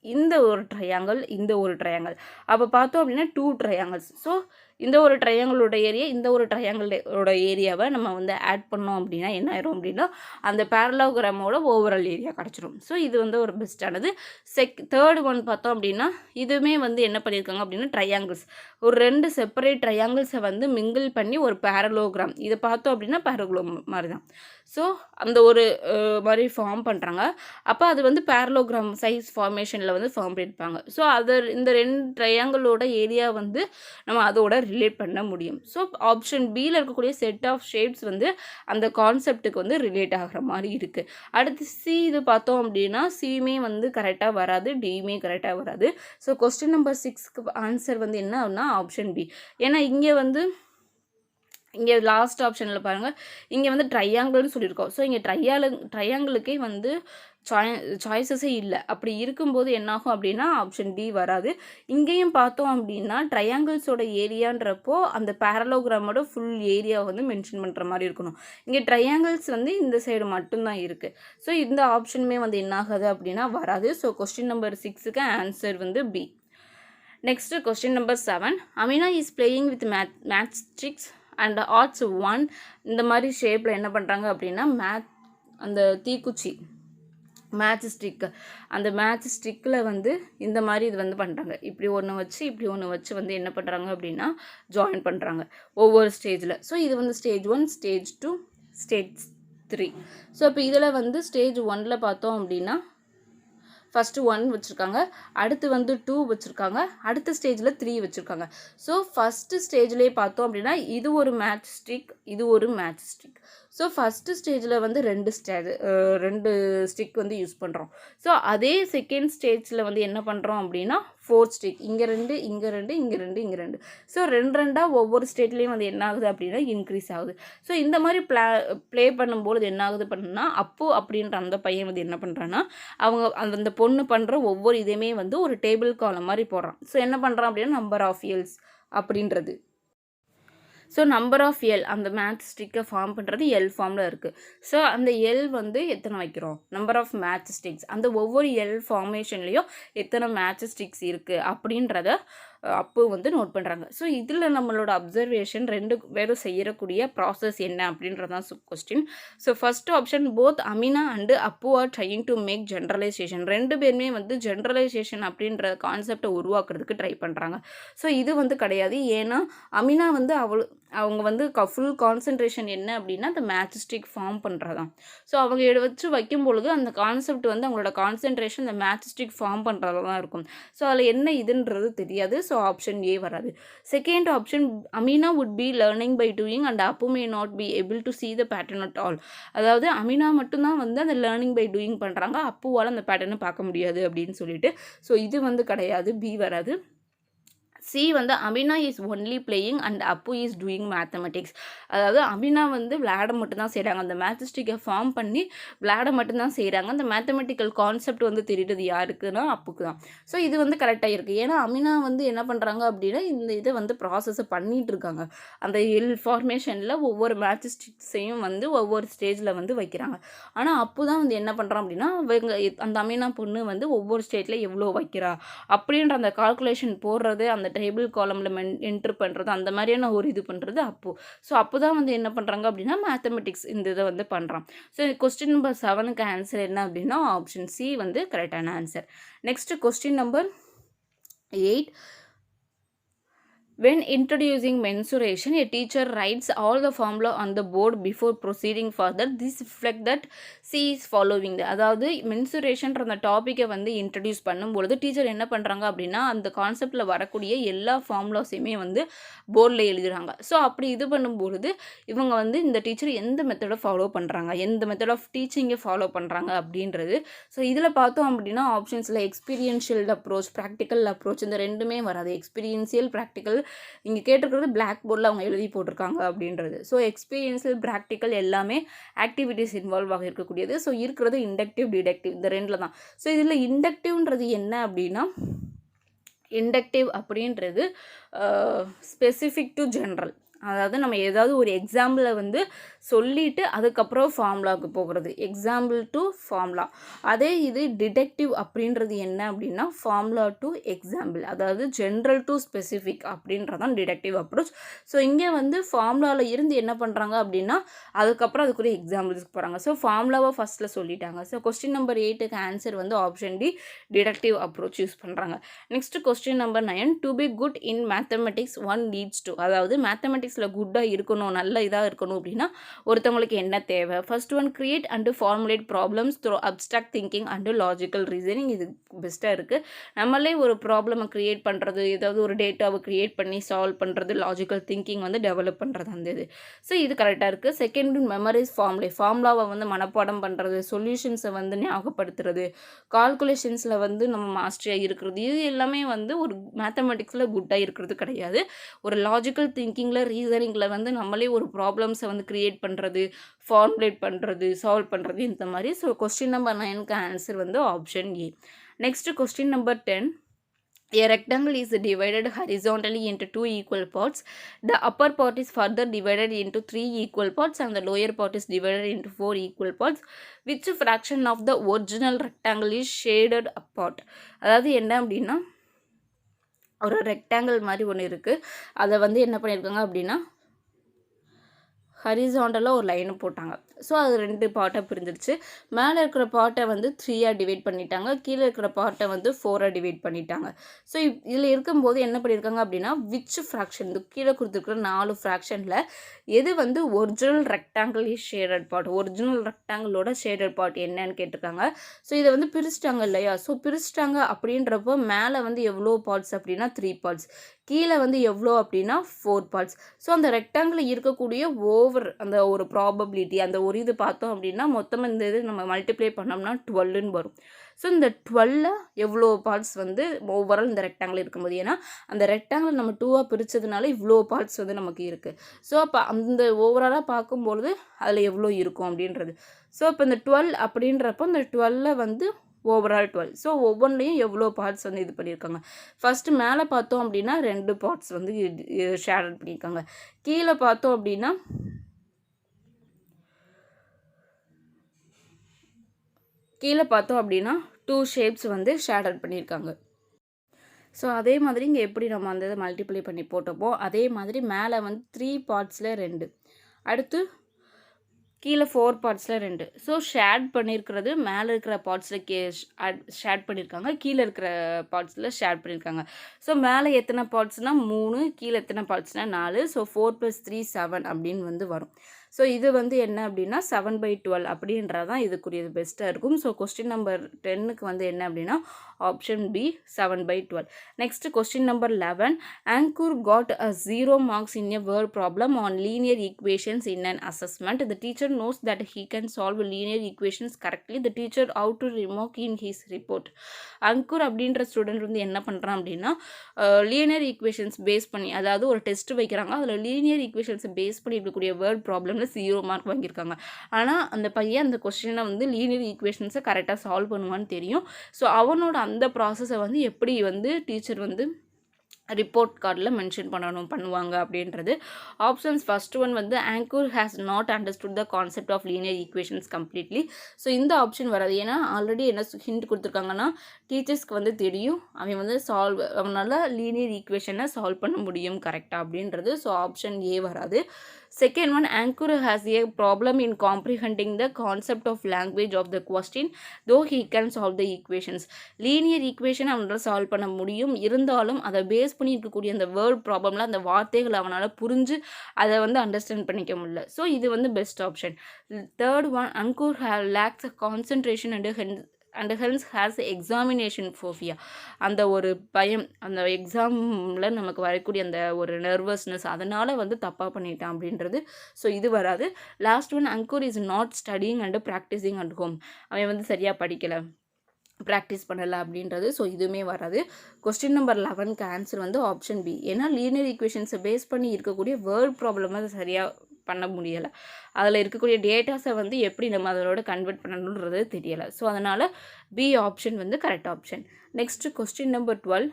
இந்த ஒரு ட்ரையாங்கிள், இந்த ஒரு ட்ரையாங்கிள். அப்போ பார்த்தோம் அப்படின்னா 2 ட்ரையாங்கிள்ஸ். ஸோ இந்த ஒரு ட்ரையாங்கிளோட ஏரியா, இந்த ஒரு ட்ரையாங்கிளோட ஏரியாவை நம்ம வந்து ஆட் பண்ணோம் அப்படின்னா என்ன ஆயிரும் அப்படின்னா அந்த பேரலோகிராமோட ஓவரால் ஏரியா கிடச்சிரும். ஸோ இது வந்து ஒரு பெஸ்ட்டானது. தேர்ட் ஒன் பார்த்தோம் அப்படின்னா இதுவுமே வந்து என்ன பண்ணியிருக்காங்க அப்படின்னா ட்ரையாங்கிள்ஸ், ஒரு 2 செப்பரேட் ட்ரையாங்கிள்ஸை வந்து மிங்கிள் பண்ணி ஒரு பேரலோகிராம், இதை பார்த்தோம் அப்படின்னா பேரலோகிராம் மாதிரி தான். ஸோ அந்த ஒரு மாதிரி ஃபார்ம் பண்ணுறாங்க. அப்போ அது வந்து பேரலோகிராம் சைஸ் ஃபார்மேஷனில் வந்து ஃபார்ம் பண்ணியிருப்பாங்க. ஸோ அதை இந்த 2 ட்ரையாங்கிளோட ஏரியா வந்து நம்ம அதோட ரிலேட் பண்ண முடியும். ஸோ ஆப்ஷன் பியில் இருக்கக்கூடிய செட் ஆஃப் ஷேப்ஸ் வந்து அந்த கான்செப்டுக்கு வந்து ரிலேட் ஆகிற மாதிரி இருக்குது. அடுத்து சி இது பார்த்தோம் அப்படின்னா சியுமே வந்து கரெக்டாக வராது, டியுமே கரெக்டாக வராது. ஸோ கொஸ்டின் நம்பர் 6க்கு ஆன்சர் வந்து என்ன அப்படின்னா ஆப்ஷன் பி. ஏன்னா இங்கே லாஸ்ட் ஆப்ஷனில் பாருங்கள், இங்கே வந்து ட்ரையாங்கிள்னு சொல்லியிருக்கோம். ஸோ இங்கே ட்ரையாங்கிளுக்கே வந்து சாய்ஸஸே இல்லை. அப்படி இருக்கும்போது என்னாகும் அப்படின்னா ஆப்ஷன் டி வராது. இங்கேயும் பார்த்தோம் அப்படின்னா ட்ரையாங்கிள்ஸோட ஏரியான்றப்போ அந்த பேரலோகிராமோட ஃபுல் ஏரியா வந்து மென்ஷன் பண்ணுற மாதிரி இருக்கணும். இங்கே ட்ரையாங்கிள்ஸ் வந்து இந்த சைடு மட்டும்தான் இருக்குது. ஸோ இந்த ஆப்ஷனுமே வந்து என்னாகுது அப்படின்னா வராது. ஸோ கொஸ்டின் நம்பர் 6க்கு ஆன்சர் வந்து B. Next question number 7, Amina is playing with match sticks and arts 1. இந்த மாதிரி ஷேப்பில் என்ன பண்ணுறாங்க அப்படின்னா அந்த தீக்குச்சி மேட்ச் ஸ்டிக்கு, அந்த மேட்ச் ஸ்டிக்கில் வந்து இந்த மாதிரி இது வந்து பண்ணுறாங்க. இப்படி ஒன்று வச்சு வந்து என்ன பண்ணுறாங்க அப்படின்னா ஜாயின் பண்ணுறாங்க ஒவ்வொரு ஸ்டேஜில். ஸோ இது வந்து ஸ்டேஜ் 1, ஸ்டேஜ் 2, ஸ்டேஜ் 3. ஸோ இப்போ இதில் வந்து ஸ்டேஜ் 1ல் பார்த்தோம் அப்படின்னா ஃபஸ்ட்டு 1 வச்சுருக்காங்க, அடுத்து வந்து 2 வச்சுருக்காங்க, அடுத்த ஸ்டேஜில் 3 வச்சுருக்காங்க. ஸோ ஃபஸ்ட்டு ஸ்டேஜ்லேயே பார்த்தோம் அப்படின்னா இது ஒரு மேட்ச் ஸ்டிக், இது ஒரு மேட்ச் ஸ்டிக். ஸோ ஃபஸ்ட்டு ஸ்டேஜில் வந்து 2 ஸ்டிக் வந்து யூஸ் பண்ணுறோம். ஸோ அதே செகண்ட் ஸ்டேஜில் வந்து என்ன பண்ணுறோம் அப்படின்னா 4 ஸ்டிக், இங்கே 2, இங்கே 2, இங்கே 2, இங்கே 2. ஸோ 2 ஒவ்வொரு ஸ்டேட்லேயும் வந்து என்ன ஆகுது அப்படின்னா இன்க்ரீஸ் ஆகுது. ஸோ இந்த மாதிரி ப்ளே பண்ணும்போது என்ன ஆகுது பண்ணுன்னா அப்பு அப்படின்ற அந்த பையன் வந்து என்ன பண்ணுறான்னா அவங்க அந்த பொண்ணு பண்ணுற ஒவ்வொரு இதையுமே வந்து ஒரு டேபிள் காலம் மாதிரி போடுறான். ஸோ என்ன பண்ணுறான் அப்படின்னா நம்பர் ஆஃப் எல்ஸ் அப்படின்றது. ஸோ நம்பர் ஆஃப் எல் அந்த மேட்ச் ஸ்டிக்கை ஃபார்ம் பண்ணுறது எல் ஃபார்மில் இருக்குது. ஸோ அந்த எல் வந்து எத்தனை வைக்கிறோம், நம்பர் ஆஃப் மேட்ச் ஸ்டிக்ஸ், அந்த ஒவ்வொரு எல் ஃபார்மேஷன்லேயும் எத்தனை மேட்ச் ஸ்டிக்ஸ் இருக்குது அப்படின்றத அப்பு வந்து நோட் பண்ணுறாங்க. ஸோ இதில் நம்மளோட அப்சர்வேஷன் 2 பேரும் செய்யக்கூடிய ப்ராசஸ் என்ன அப்படின்றதான் question. So first option both Amina and Appu are trying to make generalization. 2 பேருமே வந்து ஜென்ரலைசேஷன் அப்படின்ற கான்செப்டை உருவாக்குறதுக்கு ட்ரை பண்ணுறாங்க. ஸோ இது வந்து கிடையாது. ஏன்னா அமினா வந்து அவங்க வந்து ஃபுல் கான்சன்ட்ரேஷன் என்ன அப்படின்னா அந்த மேட்ச் ஸ்டிக் ஃபார்ம் பண்ணுறதான். ஸோ அவங்க வச்சு வைக்கும் பொழுது அந்த கான்செப்ட் வந்து அவங்களோட கான்சன்ட்ரேஷன் அந்த மேட்ச் ஸ்டிக் ஃபார்ம் பண்ணுறதுல தான் இருக்கும். ஸோ அதில் என்ன இதுன்றது தெரியாது. ஸோ ஆப்ஷன் ஏ வராது. Second option Amina would be learning by doing and Appu may not be able to see the pattern at all. அதாவது அமினா மட்டும்தான் வந்து அந்த லேர்னிங் பை டூயிங் பண்ணுறாங்க, அப்புவால் அந்த பேட்டர்னை பார்க்க முடியாது அப்படின்னு சொல்லிட்டு. ஸோ இது வந்து கிடையாது, பி வராது. சி வந்து Amina is only playing and Appu is doing mathematics. அதாவது அமினா வந்து விளையாட மட்டும்தான் செய்கிறாங்க, அந்த மேத்தஸ்டிக்கை ஃபார்ம் பண்ணி விளையாட மட்டும்தான் செய்கிறாங்க. அந்த மேத்தமெட்டிக்கல் கான்செப்ட் வந்து தெரியுது யாருக்குன்னா அப்புக்கு தான். ஸோ இது வந்து கரெக்டாக இருக்குது. ஏன்னா அமினா வந்து என்ன பண்ணுறாங்க அப்படின்னா இந்த இதை வந்து ப்ராசஸை பண்ணிகிட்டு இருக்காங்க. அந்த எல் ஃபார்மேஷனில் ஒவ்வொரு மேத்தஸ்டிக்ஸையும் வந்து ஒவ்வொரு ஸ்டேஜில் வந்து வைக்கிறாங்க. ஆனால் அப்பு தான் வந்து என்ன பண்ணுறான் அப்படின்னா அந்த அமினா பொண்ணு வந்து ஒவ்வொரு ஸ்டேட்டில் எவ்வளோ வைக்கிறா அப்படின்ற அந்த கால்குலேஷன் போடுறது, அந்த டேபிள் காலமில் என்ட்ரு பண்ணுறது, அந்த மாதிரியான ஒரு இது பண்ணுறது அப்பு. ஸோ அப்போ தான் வந்து என்ன பண்ணுறாங்க அப்படின்னா மேத்தமெட்டிக்ஸ் இந்த இதை வந்து பண்ணுறான். ஸோ கொஸ்டின் நம்பர் 7க்கு ஆன்சர் என்ன அப்படின்னா ஆப்ஷன் சி வந்து கரெக்டான answer. Next question number 8. When introducing mensuration, a teacher writes all the formula on the board before proceeding further. This reflect that she is following the. அதாவது மென்சுரேஷன்ற அந்த டாப்பிக்கை வந்து introduce பண்ணும்பொழுது teacher என்ன பண்ணுறாங்க அப்படின்னா அந்த கான்செப்டில் வரக்கூடிய எல்லா ஃபார்முலாஸையுமே வந்து போர்டில் எழுதுகிறாங்க. ஸோ அப்படி இது பண்ணும்பொழுது இவங்க வந்து இந்த டீச்சர் எந்த மெத்தடை ஃபாலோ பண்ணுறாங்க, எந்த மெத்தட் ஆஃப் டீச்சிங்கை ஃபாலோ பண்ணுறாங்க அப்படின்றது. ஸோ இதில் பார்த்தோம் அப்படின்னா ஆப்ஷன்ஸில் எக்ஸ்பீரியன்ஷியல் அப்ரோச், ப்ராக்டிக்கல் அப்ரோச் இந்த ரெண்டுமே வராது. எக்ஸ்பீரியன்ஷியல், ப்ராக்டிக்கல் இங்கே கேட்டிருக்கிறது பிளாக் போர்டில் அவங்க எழுதி போட்டிருக்காங்க அப்படின்றது. ஸோ எக்ஸ்பீரியன்ஸில் ப்ராக்டிக்கல் எல்லாமே ஆக்டிவிட்டீஸ் இன்வால்வ் ஆக இருக்கக்கூடியது. ஸோ இருக்கிறது இண்டக்டிவ், டிடக்டிவ் இந்த 2ல் தான். ஸோ இதில் இண்டக்டிவ்ன்றது என்ன அப்படின்னா இண்டக்டிவ் அப்படின்றது ஸ்பெசிஃபிக் டு ஜென்ரல். அதாவது நம்ம ஏதாவது ஒரு எக்ஸாம்பிளை வந்து சொல்லிவிட்டு அதுக்கப்புறம் ஃபார்முலாவுக்கு போகிறது, எக்ஸாம்பிள் டு ஃபார்முலா. அதே இது டிடெக்டிவ் அப்படின்றது என்ன அப்படின்னா ஃபார்முலா டு எக்ஸாம்பிள், அதாவது ஜென்ரல் டு ஸ்பெசிஃபிக் அப்படின்றதான் டிடெக்டிவ் அப்ரோச். ஸோ இங்கே வந்து ஃபார்முலாவில் இருந்து என்ன பண்ணுறாங்க அப்படின்னா அதுக்கப்புறம் அதுக்குரிய எக்ஸாம்பிள்ஸ்க்கு போகிறாங்க. ஸோ ஃபார்முலாவை ஃபஸ்ட்டில் சொல்லிட்டாங்க. ஸோ கொஸ்டின் நம்பர் 8க்கு ஆன்சர் வந்து option D deductive approach use பண்ணுறாங்க. Next question number 9. To be good in mathematics one needs to. அதாவது மேத்தமெட்டிக்ஸில் குட்டாக இருக்கணும், நல்ல இதாக இருக்கணும் அப்படின்னா ஒருத்தவங்களுக்கு என்ன தேவை. First one create and formulate problems through abstract thinking and logical reasoning. இது பெஸ்ட்டாக இருக்குது. நம்மளே ஒரு ப்ராப்ளமை க்ரியேட் பண்ணுறது, ஏதாவது ஒரு டேட்டாவை க்ரியேட் பண்ணி சால்வ் பண்ணுறது, லாஜிக்கல் திங்கிங் வந்து டெவலப் பண்ணுறது அந்த இது. ஸோ இது கரெக்டாக இருக்குது. செகண்ட் மெமரிஸ் ஃபார்முலாவை வந்து மனப்பாடம் பண்ணுறது, சொல்யூஷன்ஸை வந்து ஞாபகப்படுத்துறது, கால்குலேஷன்ஸில் வந்து நம்ம மாஸ்டரியாக இருக்கிறது, இது எல்லாமே வந்து ஒரு மேத்தமெட்டிக்ஸில் குட்டாக இருக்கிறது கிடையாது. ஒரு லாஜிக்கல் திங்கிங்கில், ரீசனிங்கில் வந்து நம்மளே ஒரு ப்ராப்ளம்ஸை வந்து க்ரியேட் பண்ணுறது, ஃபார்முலேட் பண்ணுறது, சால்வ் பண்ணுறது இந்த மாதிரி. ஸோ கொஸ்டின் நம்பர் 9க்கு ஆன்சர் வந்து option A. Next question number 10. A rectangle is divided horizontally into 2 equal parts. The upper part is further divided into 3 equal parts and the lower part is divided into 4 equal parts. Which fraction of the original rectangle is shaded apart? அதாவது என்ன அப்படின்னா ஒரு rectangle மாதிரி ஒன்று இருக்குது, அதை வந்து என்ன பண்ணியிருக்காங்க அப்படின்னா ஹரிசாண்டலாக ஒரு லைனை போட்டாங்க. ஸோ அது 2 பார்ட்டாக பிரிஞ்சிருச்சு. மேலே இருக்கிற பார்ட்டை வந்து 3ஆக டிவைட் பண்ணிட்டாங்க. கீழே இருக்கிற பார்ட்டை வந்து 4ஆக டிவைட் பண்ணிட்டாங்க. ஸோ இதில் இருக்கும்போது என்ன பண்ணியிருக்காங்க அப்படின்னா, விச் ஃப்ராக்ஷன் இந்த கீழே கொடுத்துருக்குற 4 ஃப்ராக்ஷனில் எது வந்து original rectangle shaded part, original ரெக்டாங்கிளோட ஷேடட் பார்ட் என்னன்னு கேட்டிருக்காங்க. ஸோ இதை வந்து பிரிச்சிட்டாங்க இல்லையா? ஸோ பிரிச்சிட்டாங்க அப்படின்றப்போ மேலே வந்து எவ்வளோ பார்ட்ஸ் அப்படின்னா 3 பார்ட்ஸ், கீழே வந்து எவ்வளோ அப்படின்னா 4 பார்ட்ஸ். ஸோ அந்த ரெக்டாங்கிள் இருக்கக்கூடிய அந்த ஒரு ப்ராபபிலிட்டி அந்த ஒரு இது பார்த்தோம் அப்படின்னா மொத்தமாக இந்த இது நம்ம மல்டிப்ளை பண்ணோம்னா 12ன்னு வரும். ஸோ இந்த 12 எவ்வளோ பார்ட்ஸ் வந்து ஓவரால் இந்த ரெக்டாங்கிள் இருக்கும்போது, ஏன்னா அந்த ரெக்டாங்கிள் நம்ம 2ஆக பிரித்ததுனால இவ்வளோ பார்ட்ஸ் வந்து நமக்கு இருக்குது. ஸோ அப்போ அந்த ஓவராலாக பார்க்கும்பொழுது அதில் எவ்வளோ இருக்கும் அப்படின்றது. ஸோ இப்போ இந்த 12 அப்படின்றப்போ இந்த 12 வந்து ஓவரால் 12. ஸோ ஒவ்வொன்றிலையும் எவ்வளோ பார்ட்ஸ் வந்து இது பண்ணியிருக்காங்க. ஃபஸ்ட்டு மேலே பார்த்தோம் அப்படின்னா 2 பார்ட்ஸ் வந்து ஷேடட் பண்ணியிருக்காங்க. கீழே பார்த்தோம் அப்படின்னா கீழே பார்த்தோம் அப்படின்னா 2 ஷேப்ஸ் வந்து ஷேடட் பண்ணியிருக்காங்க. ஸோ அதே மாதிரி இங்கே எப்படி நம்ம அந்த இதை மல்டிப்ளை பண்ணி போட்டோமோ அதே மாதிரி மேலே வந்து 3 பார்ட்ஸில் 2, அடுத்து கீழே 4 பார்ட்ஸில் 2. ஸோ ஷேட் பண்ணியிருக்கிறது மேலே இருக்கிற பார்ட்ஸில் ஷேட் பண்ணியிருக்காங்க, கீழே இருக்கிற பார்ட்ஸில் ஷேட் பண்ணியிருக்காங்க. ஸோ மேலே எத்தனை பார்ட்ஸ்னால் 3, கீழே எத்தனை பார்ட்ஸ்னால் 4. ஸோ 4 + 3 7 அப்படின்னு வந்து வரும். ஸோ இது வந்து என்ன அப்படின்னா 7/12 அப்படின்றது தான் இதுக்குரியது பெஸ்ட்டாக இருக்கும். ஸோ கொஸ்டின் நம்பர் 10க்கு வந்து என்ன அப்படின்னா option B 7/12. Next question number 11. Ankur got a 0 marks in a word problem on linear equations in an assessment. The teacher knows that he can solve linear equations correctly. The teacher how to remark in his report. Ankur அப்படின்ற student வந்து என்ன பண்ணுறான் அப்படின்னா linear equations base பண்ணி, அதாவது ஒரு test வைக்கிறாங்க, அதில் லீனியர் ஈக்குவேஷன்ஸை பேஸ் பண்ணி இருக்கக்கூடிய வேர்ட் ப்ராப்ளமில் 0 மார்க் வாங்கியிருக்காங்க. ஆனால் அந்த பையன் அந்த கொஸ்டினை வந்து லீனியர் ஈக்குவேஷன்ஸை கரெக்டாக சால்வ் பண்ணுவான்னு தெரியும். ஸோ அவனோட அந்த ப்ராசஸை வந்து எப்படி வந்து டீச்சர் வந்து ரிப்போர்ட் கார்டில் மென்ஷன் பண்ணுவாங்க அப்படின்றது. ஆப்ஷன்ஸ் ஃபர்ஸ்ட் ஒன் வந்து Ankur has not understood the concept of linear equations completely. So இந்த ஆப்ஷன் வராது. ஏன்னா ஆல்ரெடி என்ன ஹிண்ட் கொடுத்துருக்காங்கன்னா டீச்சர்ஸ்க்கு வந்து தெரியும் அவன் வந்து அவனால் லீனியர் ஈக்குவேஷனை சால்வ் பண்ண முடியும் கரெக்டாக அப்படின்றது. ஸோ ஆப்ஷன் ஏ வராது. Second one, Ankur has a problem in comprehending the concept of language of the question, though he can solve the equations. Linear equation அவனால் சால்வ் பண்ண முடியும், இருந்தாலும் அதை பேஸ் பண்ணி இருக்கக்கூடிய அந்த வேர்ட் ப்ராப்ளமில் அந்த வார்த்தைகள் அவனால் புரிஞ்சு அதை வந்து அண்டர்ஸ்டாண்ட் பண்ணிக்க முடியல. ஸோ இது வந்து best option. Third one, Ankur lacks concentration and hence has examination phobia. அந்த ஒரு பயம், அந்த எக்ஸாமில் நமக்கு வரக்கூடிய அந்த ஒரு நர்வஸ்னஸ், அதனால் வந்து தப்பாக பண்ணிட்டான் அப்படின்றது. ஸோ இது வராது. Last one, Ankur is not studying and practising at home. அவன் வந்து சரியாக படிக்கலை, ப்ராக்டிஸ் பண்ணலை அப்படின்றது. ஸோ இதுவுமே வராது. கொஸ்டின் நம்பர் 11க்கு ஆன்சர் வந்து ஆப்ஷன் பி. ஏன்னா லீனியர் ஈக்குவேஷன்ஸை பேஸ் பண்ணி இருக்கக்கூடிய வேர்ட் ப்ராப்ளம் அதை சரியாக பண்ண முடியலை, அதில் இருக்கக்கூடிய டேட்டாஸை வந்து எப்படி நம்ம அதோட கன்வெர்ட் பண்ணணுன்றது தெரியலை. ஸோ அதனால் பி ஆப்ஷன் வந்து correct option. Next question number 12.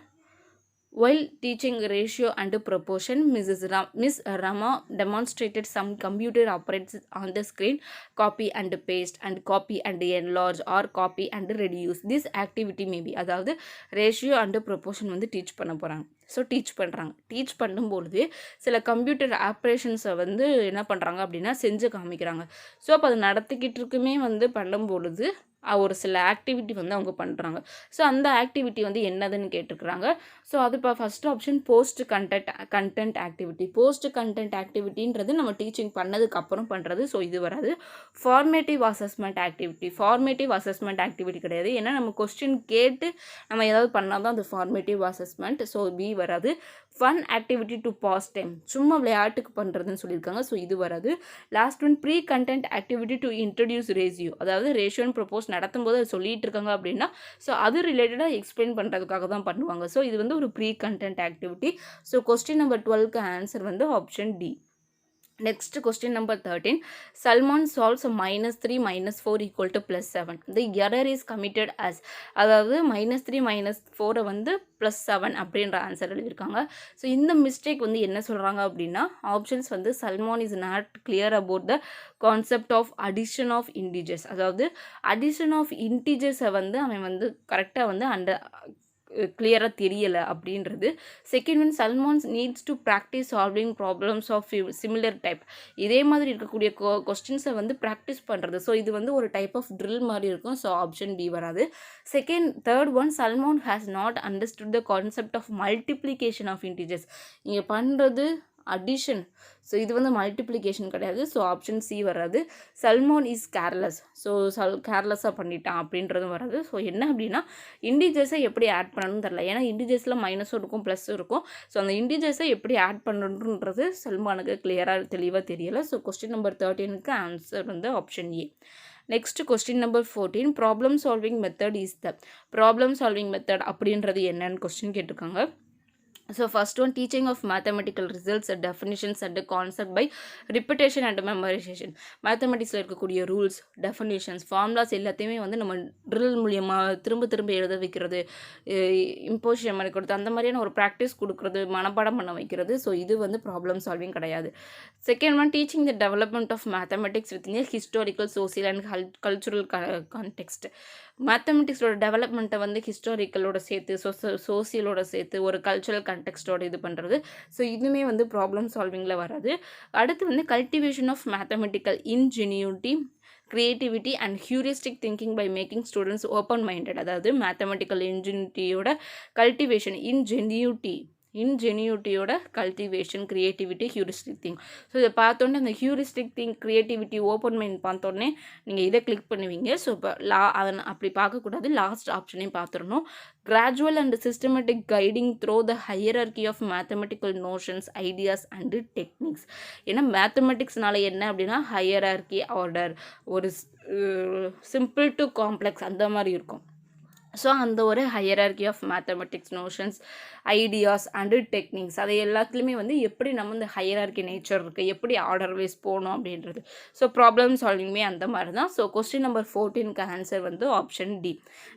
While teaching ratio and proportion, Miss Rama demonstrated some computer operates on the screen, copy and paste and copy and enlarge or copy and reduce. This activity may be, அதாவது ratio and proportion வந்து teach பண்ண போகிறாங்க. So teach பண்ணும்பொழுது சில computer ஆப்ரேஷன்ஸை வந்து என்ன பண்ணுறாங்க அப்படின்னா செஞ்சு காமிக்கிறாங்க. ஸோ அப்போ அது நடத்திக்கிட்டு இருக்குமே வந்து பண்ணும்பொழுது ஒரு சில ஆக்டிவிட்டி வந்து அவங்க பண்ணுறாங்க. ஸோ அந்த ஆக்டிவிட்டி வந்து என்னதுன்னு கேட்டுருக்குறாங்க. ஸோ அது இப்போ first option post content activity. Post content ஆக்டிவிட்டின்றது நம்ம டீச்சிங் பண்ணதுக்கப்புறம் பண்ணுறது. ஸோ இது வராது. ஃபார்மேட்டிவ் அசஸ்மெண்ட் ஆக்டிவிட்டி கிடையாது. ஏன்னா நம்ம கொஸ்டின் கேட்டு நம்ம ஏதாவது பண்ணால் தான் அது ஃபார்மேட்டிவ் அசஸ்மெண்ட். ஸோ பி வராது. Fun activity to pass time, சும்மா விளையாட்டுக்கு பண்ணுறதுன்னு சொல்லியிருக்காங்க. ஸோ இது வராது. Last one, pre content activity to introduce ratio, அதாவது ரேஷியோ அண்ட் ப்ரொபோஸ் நடத்தும்போது அது சொல்லிட்டு இருக்காங்க அப்படின்னா ஸோ அது ரிலேட்டடாக எக்ஸ்பிளைன் பண்ணுறதுக்காக தான் பண்ணுவாங்க. ஸோ இது வந்து ஒரு pre content activity. So question number 12க்கு ஆன்சர் வந்து option D. Next question number 13. Salman solves -3 -4 = +7. The error is committed as, அதாவது -3 -4 வந்து +7 அப்படின்ற ஆன்சர் எழுதியிருக்காங்க. ஸோ இந்த மிஸ்டேக் வந்து என்ன சொல்கிறாங்க அப்படின்னா ஆப்ஷன்ஸ் வந்து Salman is not clear about the concept of addition of integers, அதாவது அடிஷன் ஆஃப் இன்டிஜர்ஸை வந்து அவன் வந்து கரெக்டாக வந்து கிளியராக தெரியலை அப்படின்றது. Second one, Salman's needs to practice solving problems of similar type. இதே மாதிரி இருக்கக்கூடிய கொஸ்டின்ஸை வந்து ப்ராக்டிஸ் பண்ணுறது. ஸோ இது வந்து ஒரு டைப் ஆஃப் ட்ரில் மாதிரி இருக்கும். ஸோ ஆப்ஷன் டி வராது. Third one, Salman has not understood the concept of multiplication of integers. இங்கே பண்ணுறது அடிஷன். ஸோ இது வந்து மல்டிப்ளிகேஷன் கிடையாது. ஸோ ஆப்ஷன் சி வராது. Salman is careless. ஸோ கேர்லெஸ்ஸாக பண்ணிட்டான் அப்படின்றதும் வராது. ஸோ என்ன அப்படின்னா இண்டிஜர்ஸை எப்படி ஆட் பண்ணணும்னு தெரில. ஏன்னா இண்டிஜர்ஸில் மைனஸும் இருக்கும் ப்ளஸ்ஸும் இருக்கும். ஸோ அந்த இண்டிஜர்ஸை எப்படி ஆட் பண்ணணுன்றது சல்மானுக்கு கிளியராக தெளிவாக தெரியலை. ஸோ கொஸ்டின் நம்பர் 13க்கு ஆன்சர் வந்து option A. Next question number 14, problem solving method is the. Problem solving method அப்படின்றது என்னன்னு கொஸ்டின் கேட்டிருக்காங்க. So first one, teaching of mathematical results, definitions and concept by repetition and memorization. மேத்தமெட்டிக்ஸில் இருக்கக்கூடிய rules, definitions, formulas எல்லாத்தையுமே வந்து நம்ம drill மூலியமாக திரும்ப திரும்ப எழுத வைக்கிறது, இம்போசிஷன் பண்ணி கொடுத்து அந்த மாதிரியான ஒரு ப்ராக்டிஸ் கொடுக்குறது, மனப்பாடம் பண்ண வைக்கிறது. ஸோ இது வந்து ப்ராப்ளம் சால்விங் கிடையாது. Second one, teaching the development of mathematics with historical, social and cultural context. மேத்தமெட்டிக்ஸோட டெவலப்மெண்ட்டை வந்து ஹிஸ்டாரிக்கலோட சேர்த்து சோசியலோட சேர்த்து ஒரு கல்ச்சுரல் கண்டெக்ஸ்டோட இது பண்ணுறது. ஸோ இதுவுமே வந்து ப்ராப்ளம் சால்விங்கில் வராது. அடுத்து வந்து cultivation of mathematical ingenuity, creativity and heuristic thinking by making students open minded. அதாவது மேத்தமெட்டிக்கல் இன்ஜெனியூட்டியோட கல்டிவேஷன், இன்ஜெனியூட்டியோட cultivation, creativity, heuristic think. So இதை பார்த்தோன்னே அந்த heuristic think, creativity, open mind பார்த்தோன்னே நீங்கள் இதை கிளிக் பண்ணுவீங்க. ஸோ இப்போ அதை அப்படி பார்க்கக்கூடாது, லாஸ்ட் ஆப்ஷனையும் பார்த்துடணும். Gradual and systematic guiding through the hierarchy of mathematical notions, ideas and techniques. ஏன்னா மேத்தமெட்டிக்ஸ்னால என்ன அப்படின்னா ஹையரார்கி, ஆர்டர், ஒரு சிம்பிள் டு காம்ப்ளெக்ஸ் அந்த மாதிரி இருக்கும். ஸோ அந்த ஒரு hierarchy of mathematics notions, ideas and techniques, அதை எல்லாத்துலேயுமே வந்து எப்படி நம்ம இந்த ஹையரார்கி நேச்சர் இருக்குது, எப்படி ஆர்டர் வைஸ் போகணும் அப்படின்றது. ஸோ ப்ராப்ளம் சால்விங்குமே அந்த மாதிரி தான். ஸோ கொஸ்டின் நம்பர் 14க்கு ஆன்சர் வந்து option D.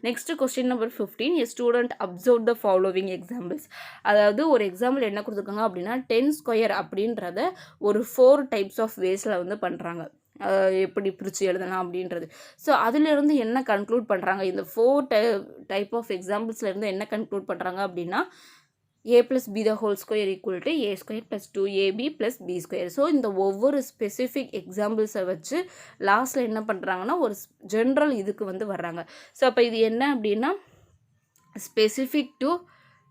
Next question number 15, a student observe the following examples. அதாவது ஒரு எக்ஸாம்பிள் என்ன கொடுத்துருக்காங்க அப்படின்னா 10 ஸ்கொயர் அப்படின்றத ஒரு 4 டைப்ஸ் ஆஃப் வேஸில் வந்து பண்ணுறாங்க, எப்படி பிரித்து எழுதலாம் அப்படின்றது. ஸோ அதிலிருந்து என்ன கன்க்ளூட் பண்ணுறாங்க, இந்த 4 டைப் ஆஃப் எக்ஸாம்பிள்ஸ்லேருந்து என்ன கன்க்ளூட் பண்ணுறாங்க அப்படின்னா a + b the whole square equal to a square + 2ab + b square. So இந்த ஒவ்வொரு ஸ்பெசிஃபிக் எக்ஸாம்பிள்ஸை வச்சு லாஸ்ட்டில் என்ன பண்ணுறாங்கன்னா ஒரு ஜென்ரல் இதுக்கு வந்து வர்றாங்க. ஸோ அப்போ இது என்ன அப்படின்னா specific to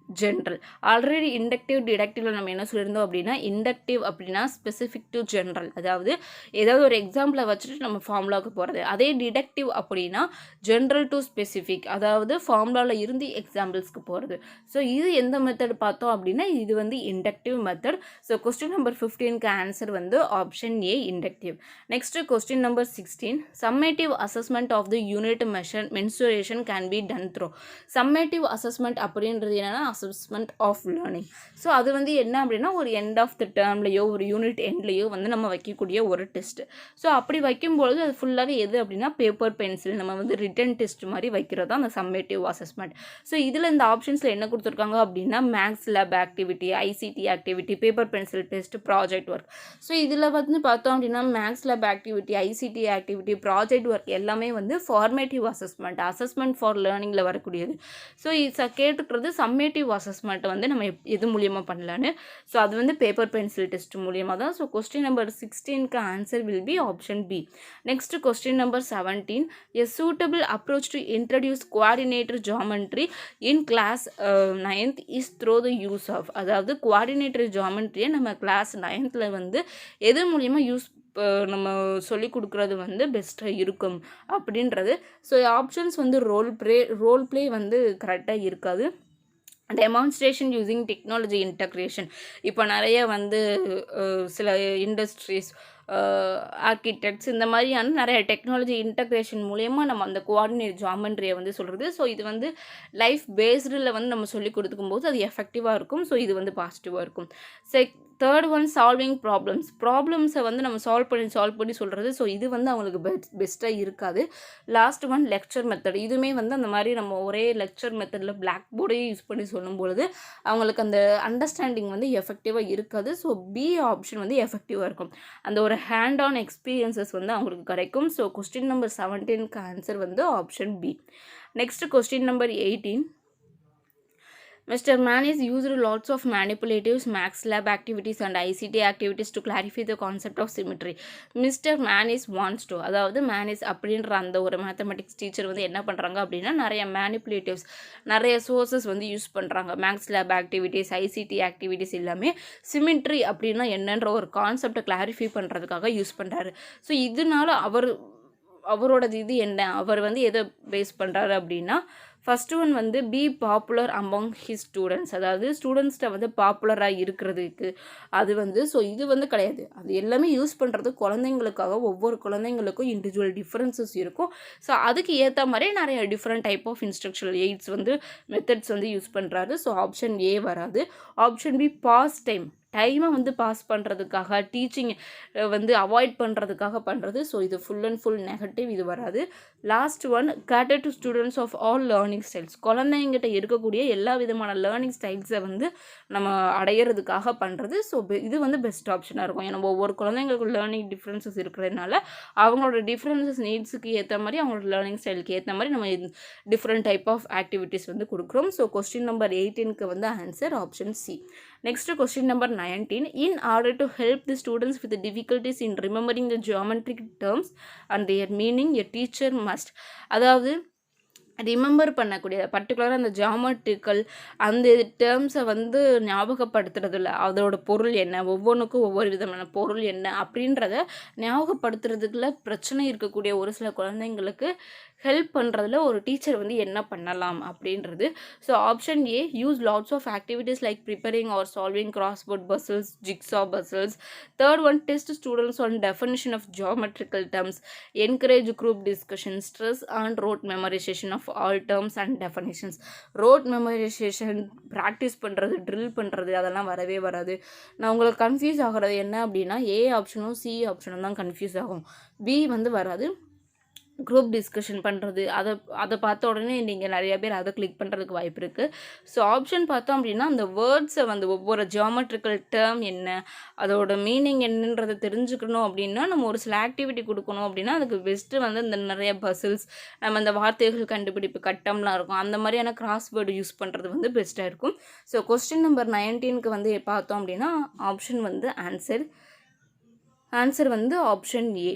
general. Already inductive டிடக்டிவில் நம்ம என்ன சொல்லியிருந்தோம் அப்படின்னா இண்டக்டிவ் அப்படின்னா ஸ்பெசிஃபிக் டு ஜென்ரல், அதாவது ஏதாவது ஒரு எக்ஸாம்பிளை வச்சுட்டு நம்ம ஃபார்முலாவுக்கு போகிறது. அதே டிடக்டிவ் அப்படின்னா ஜென்ரல் டு ஸ்பெசிஃபிக், அதாவது ஃபார்முலாவில் இருந்து எக்ஸாம்பிள்ஸ்க்கு போகிறது. ஸோ இது எந்த மெத்தட் பார்த்தோம் அப்படின்னா இது வந்து inductive method. So question number 15க்கு ஆன்சர் வந்து option A, inductive. Next question number 16, summative assessment of the unit mensuration can be done through. Summative assessment அப்படின்றது என்னென்னா அசஸ்மெண்ட் ஆஃப் லேர்னிங். ஸோ அது வந்து என்ன அப்படின்னா ஒரு எண்ட் ஆஃப் த டேர்ம்லையோ ஒரு யூனிட் எண்ட்லையோ வந்து நம்ம வைக்கக்கூடிய ஒரு டெஸ்ட். ஸோ அப்படி வைக்கும்பொழுது அது ஃபுல்லாகவே எது அப்படின்னா பேப்பர் பென்சில் நம்ம வந்து ரிட்டன் டெஸ்ட் மாதிரி வைக்கிறது தான் அந்த சம்மேட்டிவ் அசஸ்மெண்ட். ஸோ இதில் இந்த ஆப்ஷன்ஸில் என்ன கொடுத்துருக்காங்க அப்படின்னா maths lab activity, ICT activity, paper pencil test, project work. So இதில் வந்து பார்த்தோம் அப்படின்னா maths lab activity, ICT activity, project work எல்லாமே வந்து ஃபார்மேட்டிவ் அசஸ்மெண்ட் ஃபார் லேர்னிங்கில் வரக்கூடியது. ஸோ கேட்டுக்கிறது சம்மேட்டிவ் அசஸ்மெண்ட்டை வந்து நம்ம எது மூலியமாக பண்ணலான்னு. ஸோ அது வந்து பேப்பர் பென்சில் டெஸ்ட் மூலியமாக தான். ஸோ கொஸ்டின் நம்பர் 16க்கு answer will be option B. Next question number 17, a suitable approach to introduce coordinate geometry in class 9th is through the use of. அதாவது கோஆர்டினேட்டர் ஜாமெண்ட்ரியை நம்ம class 9th வந்து எது மூலியமாக நம்ம சொல்லி கொடுக்குறது வந்து பெஸ்ட்டாக இருக்கும் அப்படின்றது. ஸோ ஆப்ஷன்ஸ் வந்து ரோல் ப்ளே வந்து கரெக்டாக இருக்காது. Demonstration using technology integration. இப்போ நிறைய வந்து சில இண்டஸ்ட்ரீஸ், ஆர்கிடெக்ட்ஸ் இந்த மாதிரியான நிறைய டெக்னாலஜி இன்டக்ரேஷன் மூலயமா நம்ம அந்த கோஆர்டினேட் ஜாமெண்ட்ரியை வந்து சொல்கிறது. ஸோ இது வந்து லைஃப் பேஸ்டில் வந்து நம்ம சொல்லி கொடுக்கும்போது அது எஃபெக்டிவாக இருக்கும். ஸோ இது வந்து பாசிட்டிவாக இருக்கும். தேர்ட் ஒன், சால்விங் ப்ராப்ளம்ஸை வந்து நம்ம சால்வ் பண்ணி சொல்கிறது. ஸோ இது வந்து அவங்களுக்கு பெஸ்ட்டாக இருக்காது. Last one, lecture method. இதுவுமே வந்து அந்த மாதிரி நம்ம ஒரே லெக்சர் மெத்தடில் பிளாக் போர்டே யூஸ் பண்ணி சொல்லும்பொழுது அவங்களுக்கு அந்த அண்டர்ஸ்டாண்டிங் வந்து எஃபெக்டிவாக இருக்காது. ஸோ பி ஆப்ஷன் வந்து எஃபெக்டிவாக இருக்கும். அந்த ஒரு ஹேண்ட் ஆன் எக்ஸ்பீரியன்சஸ் வந்து அவங்களுக்கு கிடைக்கும். ஸோ கொஸ்டின் நம்பர் 17க்கு ஆன்சர் வந்து option B. Next question number 18, Mr. Man is used lots of manipulatives, max lab activities and ICT activities to clarify the concept of symmetry. Mr. Man is wants to, அதாவது man is அப்படின்ற அந்த ஒரு mathematics teacher வந்து என்ன பண்ணுறாங்க அப்படின்னா நிறைய மேனிப்புலேட்டிவ்ஸ் நிறைய சோர்சஸ் வந்து யூஸ் பண்ணுறாங்க. Maths lab activities, ICT activities எல்லாமே சிமிட்ரி அப்படின்னா என்னன்ற ஒரு கான்செப்டை கிளாரிஃபை பண்ணுறதுக்காக யூஸ் பண்ணுறாரு. ஸோ இதனால அவரோடது இது என்ன, அவர் வந்து எதை பேஸ் பண்ணுறாரு அப்படின்னா, ஃபஸ்ட்டு ஒன் வந்து be popular among his students, அதாவது ஸ்டூடெண்ட்ஸ்கிட்ட வந்து பாப்புலராக இருக்கிறதுக்கு அது வந்து ஸோ இது வந்து கிடையாது. அது எல்லாமே யூஸ் பண்ணுறது குழந்தைங்களுக்காக. ஒவ்வொரு குழந்தைங்களுக்கும் இண்டிவிஜுவல் டிஃப்ரென்சஸ் இருக்கும். ஸோ அதுக்கு ஏற்ற மாதிரி நிறைய different type of instructional aids வந்து மெத்தட்ஸ் வந்து யூஸ் பண்ணுறாரு. ஸோ ஆப்ஷன் ஏ வராது. ஆப்ஷன் பி பாஸ் டைமை வந்து பாஸ் பண்ணுறதுக்காக, டீச்சிங் வந்து அவாய்ட் பண்ணுறதுக்காக பண்ணுறது. ஸோ இது ஃபுல் அண்ட் ஃபுல் நெகட்டிவ், இது வராது. Last one cater to students of all learning styles, குழந்தைங்கிட்ட இருக்கக்கூடிய எல்லா விதமான லேர்னிங் ஸ்டைல்ஸை வந்து நம்ம அடையிறதுக்காக பண்ணுறது. ஸோ இது வந்து பெஸ்ட் ஆப்ஷனாக இருக்கும். ஏன்னா ஒவ்வொரு குழந்தைங்களுக்கு லேர்னிங் டிஃப்ரென்சஸ் இருக்கிறதுனால அவங்களோட டிஃப்ரென்சஸ் நீட்ஸுக்கு ஏற்ற மாதிரி, அவங்களோட லேர்னிங் ஸ்டைலுக்கு ஏற்ற மாதிரி நம்ம டிஃப்ரெண்ட் டைப் ஆஃப் ஆக்டிவிட்டீஸ் வந்து கொடுக்குறோம். ஸோ கொஸ்டின் நம்பர் 18க்கு வந்து answer option C. Next question number 19. In order to help the students with the difficulties in remembering the geometric terms and their meaning, a teacher must, அதாவது remember பண்ணக்கூடிய பர்டிகுலராக அந்த geometrical அந்த டேர்ம்ஸை வந்து ஞாபகப்படுத்துறதில்ல, அதோட பொருள் என்ன, ஒவ்வொன்றுக்கும் ஒவ்வொரு விதமான பொருள் என்ன அப்படின்றத ஞாபகப்படுத்துறதுக்குள்ள பிரச்சனை இருக்கக்கூடிய ஒரு சில குழந்தைங்களுக்கு ஹெல்ப் பண்ணுறதுல ஒரு டீச்சர் வந்து என்ன பண்ணலாம் அப்படின்றது. So option A, use lots of activities like preparing or solving crossword puzzles, jigsaw puzzles. Third one, test students on definition of geometrical terms, encourage group discussion, stress and rote memorization of all terms and definitions. Rote memorization practice பண்ணுறது, drill பண்ணுறது அதெல்லாம் வரவே வராது. நான் உங்களுக்கு confuse ஆகிறது என்ன அப்படின்னா, ஏ ஆப்ஷனும் சி ஆப்ஷனும் தான் கன்ஃபியூஸ் ஆகும். பி வந்து வராது. குரூப் டிஸ்கஷன் பண்ணுறது, அதை பார்த்த உடனே நீங்கள் நிறைய பேர் அதை கிளிக் பண்ணுறதுக்கு வாய்ப்பு இருக்குது. ஸோ ஆப்ஷன் பார்த்தோம் அப்படின்னா, அந்த வேர்ட்ஸை வந்து ஒவ்வொரு ஜியாமெட்ரிக்கல் டேர்ம் என்ன, அதோட மீனிங் என்னன்றதை தெரிஞ்சுக்கணும் அப்படின்னா நம்ம ஒரு சில ஆக்டிவிட்டி கொடுக்கணும் அப்படின்னா அதுக்கு பெஸ்ட்டு வந்து இந்த நிறைய பசில்ஸ், நம்ம இந்த வார்த்தைகள் கண்டுபிடிப்பு கட்டம்லாம் இருக்கும், அந்த மாதிரியான கிராஸ்வேர்டு யூஸ் பண்ணுறது வந்து பெஸ்ட்டாக இருக்கும். ஸோ கொஸ்டின் நம்பர் 19க்கு வந்து பார்த்தோம் அப்படின்னா ஆப்ஷன் வந்து ஆன்சர் வந்து option A.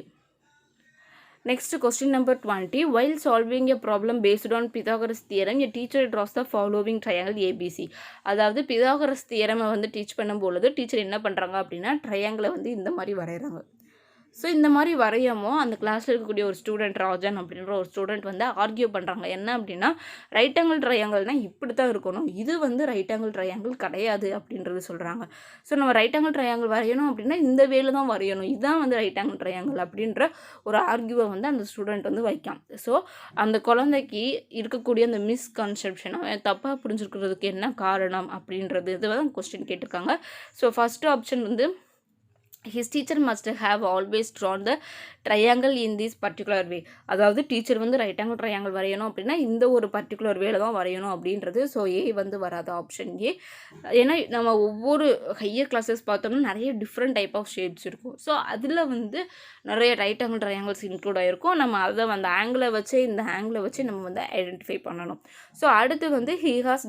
Next question number 20. While solving a problem based on Pythagoras theorem, a teacher draws the following triangle ABC. அதாவது பிதாகரஸ் தியரமை வந்து டீச் பண்ணும்பொழுது டீச்சர் என்ன பண்ணுறாங்க அப்படின்னா ட்ரையாங்கிளை வந்து இந்த மாதிரி வரைகிறாங்க. ஸோ இந்த மாதிரி வரையமோ அந்த கிளாஸில் இருக்கக்கூடிய ஒரு ஸ்டூடெண்ட் ராஜன் அப்படின்ற ஒரு ஸ்டூடெண்ட் வந்து ஆர்கியூ பண்ணுறாங்க. என்ன அப்படின்னா, ரைட் ஆங்கிள் ட்ரையாங்கிள்னால் இப்படி தான் இருக்கணும், இது வந்து ரைட் ஆங்கிள் ட்ரையாங்கிள் கிடையாது அப்படின்றது சொல்கிறாங்க. ஸோ நம்ம ரைட் ஆங்கிள் ட்ரையாங்கிள் வரையணும் அப்படின்னா இந்த வேலை தான் வரையணும், இதுதான் வந்து ரைட் ஆங்கிள் ட்ரையாங்கிள் அப்படின்ற ஒரு ஆர்கியூவை வந்து அந்த ஸ்டூடெண்ட் வந்து வைக்காம். ஸோ அந்த குழந்தைக்கு இருக்கக்கூடிய அந்த மிஸ்கன்செப்ஷன், அவன் தப்பாக புரிஞ்சுருக்கிறதுக்கு என்ன காரணம் அப்படின்றது இது தான் கொஸ்டின் கேட்டிருக்காங்க. ஸோ ஃபஸ்ட் ஆப்ஷன் வந்து his teacher must have always drawn the triangle in this particular way. அதாவது டீச்சர் வந்து ரைட் ஆங்கிள் ட்ரையாங்கிள் வரையணும் அப்படின்னா இந்த ஒரு பர்டிகுலர் வேலை தான் வரையணும் அப்படின்றது. ஸோ ஏ வந்து வராது, ஆப்ஷன் ஏ. ஏன்னா நம்ம ஒவ்வொரு ஹையர் கிளாஸஸ் பார்த்தோம்னா நிறைய டிஃப்ரெண்ட் டைப் ஆஃப் ஷேப்ஸ் இருக்கும். ஸோ அதில் வந்து நிறைய ரைட் ஆங்கிள் ட்ரையாங்கிள்ஸ் இன்க்ளூட் ஆகிருக்கும். நம்ம அதை அந்த ஆங்கிளை வச்சு இந்த ஆங்கிளை வச்சு நம்ம வந்து ஐடென்டிஃபை பண்ணணும். ஸோ அடுத்து வந்து ஹி ஹாஸ்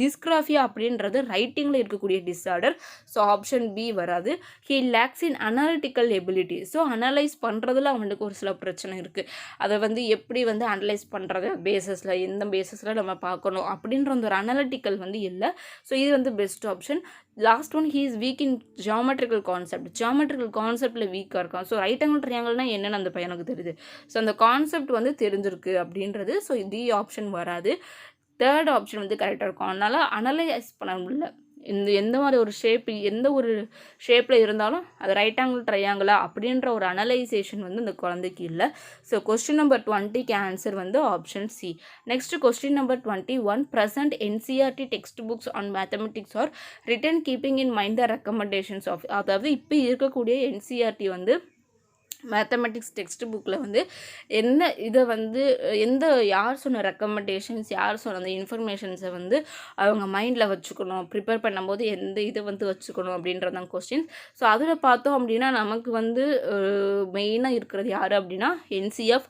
டிஸ்கிராஃபியா அப்படின்றது ரைட்டிங்கில் இருக்கக்கூடிய டிஸார்டர். ஸோ ஆப்ஷன் பி வராது. He lakhs in analytical ability. So analyse பண்ணுறதுல அவனுக்கு ஒரு சில பிரச்சனை இருக்குது. அதை வந்து எப்படி வந்து அனலைஸ் பண்ணுறது, பேஸஸில் எந்த பேஸஸில் நம்ம பார்க்கணும் அப்படின்ற அந்த ஒரு அனாலிட்டிக்கல் வந்து இல்லை. ஸோ இது வந்து best option. Last one, he is weak in geometrical கான்செப்டில் வீக்காக இருக்கான். ஸோ ரைட் ஆங்கிள் ட்ரையாங்கிள்னால் என்னென்னு அந்த பையனுக்கு தெரியுது. ஸோ அந்த கான்செப்ட் வந்து தெரிஞ்சிருக்கு அப்படின்றது. ஸோ டி ஆப்ஷன் வராது. தேர்ட் ஆப்ஷன் வந்து கரெக்டாக இருக்கும். அதனால் அனலைஸ் பண்ண முடியல, எந்த மாதிரி ஒரு எந்த ஒரு ஷேப்பில் இருந்தாலும் அது ரைட் ஆங்கிள் ட்ரையாங்கிளா அப்படின்ற ஒரு அனலைசேஷன் வந்து இந்த குழந்தைக்கு இல்லை. ஸோ கொஸ்டின் நம்பர் 20க்கு ஆன்சர் வந்து option C. Next question number 21. Present NCERT text books on mathematics are written keeping in mind the recommendations of. அதாவது இப்போ இருக்கக்கூடிய என்சிஆர்டி வந்து மேத்தமெட்டிக்ஸ் டெக்ஸ்ட் புக்கில் வந்து என்ன இதை வந்து யார் சொன்ன ரெக்கமெண்டேஷன்ஸ், யார் சொன்ன அந்த இன்ஃபர்மேஷன்ஸை வந்து அவங்க மைண்டில் வச்சுக்கணும், ப்ரிப்பேர் பண்ணும்போது எந்த இதை வந்து வச்சுக்கணும் அப்படின்றதான் கொஸ்டின். ஸோ அதில் பார்த்தோம் அப்படின்னா நமக்கு வந்து மெயினாக இருக்கிறது யார் அப்படின்னா NCF,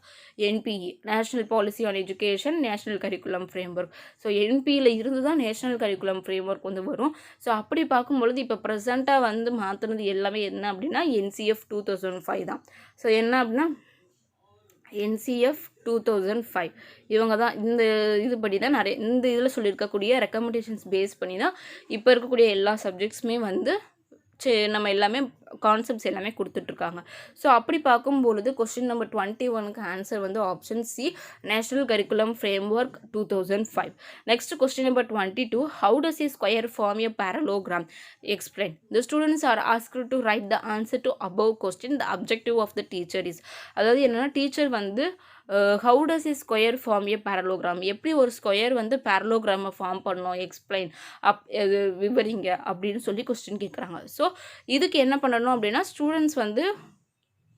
NPE, national policy on education, national curriculum framework. So NPயில் இருந்து தான் நேஷ்னல் கரிக்குலம் ஃப்ரேம்ஒர்க் வந்து வரும். ஸோ அப்படி பார்க்கும்பொழுது இப்போ ப்ரெசண்ட்டாக வந்து மாற்றினது எல்லாமே என்ன அப்படின்னா NCF 2005 தான். ஸோ என்ன அப்படின்னா NCF 2005 இவங்க தான் இந்த இதுபடி தான் இந்த இதில் சொல்லியிருக்கக்கூடிய ரெக்கமெண்டேஷன்ஸ் பேஸ் பண்ணி தான் இப்போ இருக்கக்கூடிய எல்லா சப்ஜெக்ட்ஸுமே வந்து நம்ம எல்லாமே கான்செப்ட்ஸ் எல்லாமே கொடுத்துட்ருக்காங்க. ஸோ அப்படி பார்க்கும்பொழுது கொஸ்டின் நம்பர் 21க்கு ஆன்சர் வந்து option C, national curriculum framework 2005. Next question number 22, how does a square form a parallelogram, explain. The students are asked to write the answer to above question. The objective of the teacher is, அதாவது என்னென்னா teacher வந்து how does a square form a parallelogram, எப்படி ஒரு square வந்து பேரலோகிராமை form பண்ணணும், explain, விவரிங்க அப்படின்னு சொல்லி question கேட்குறாங்க. ஸோ இதுக்கு என்ன பண்ணணும் அப்படின்னா ஸ்டூடெண்ட்ஸ் வந்து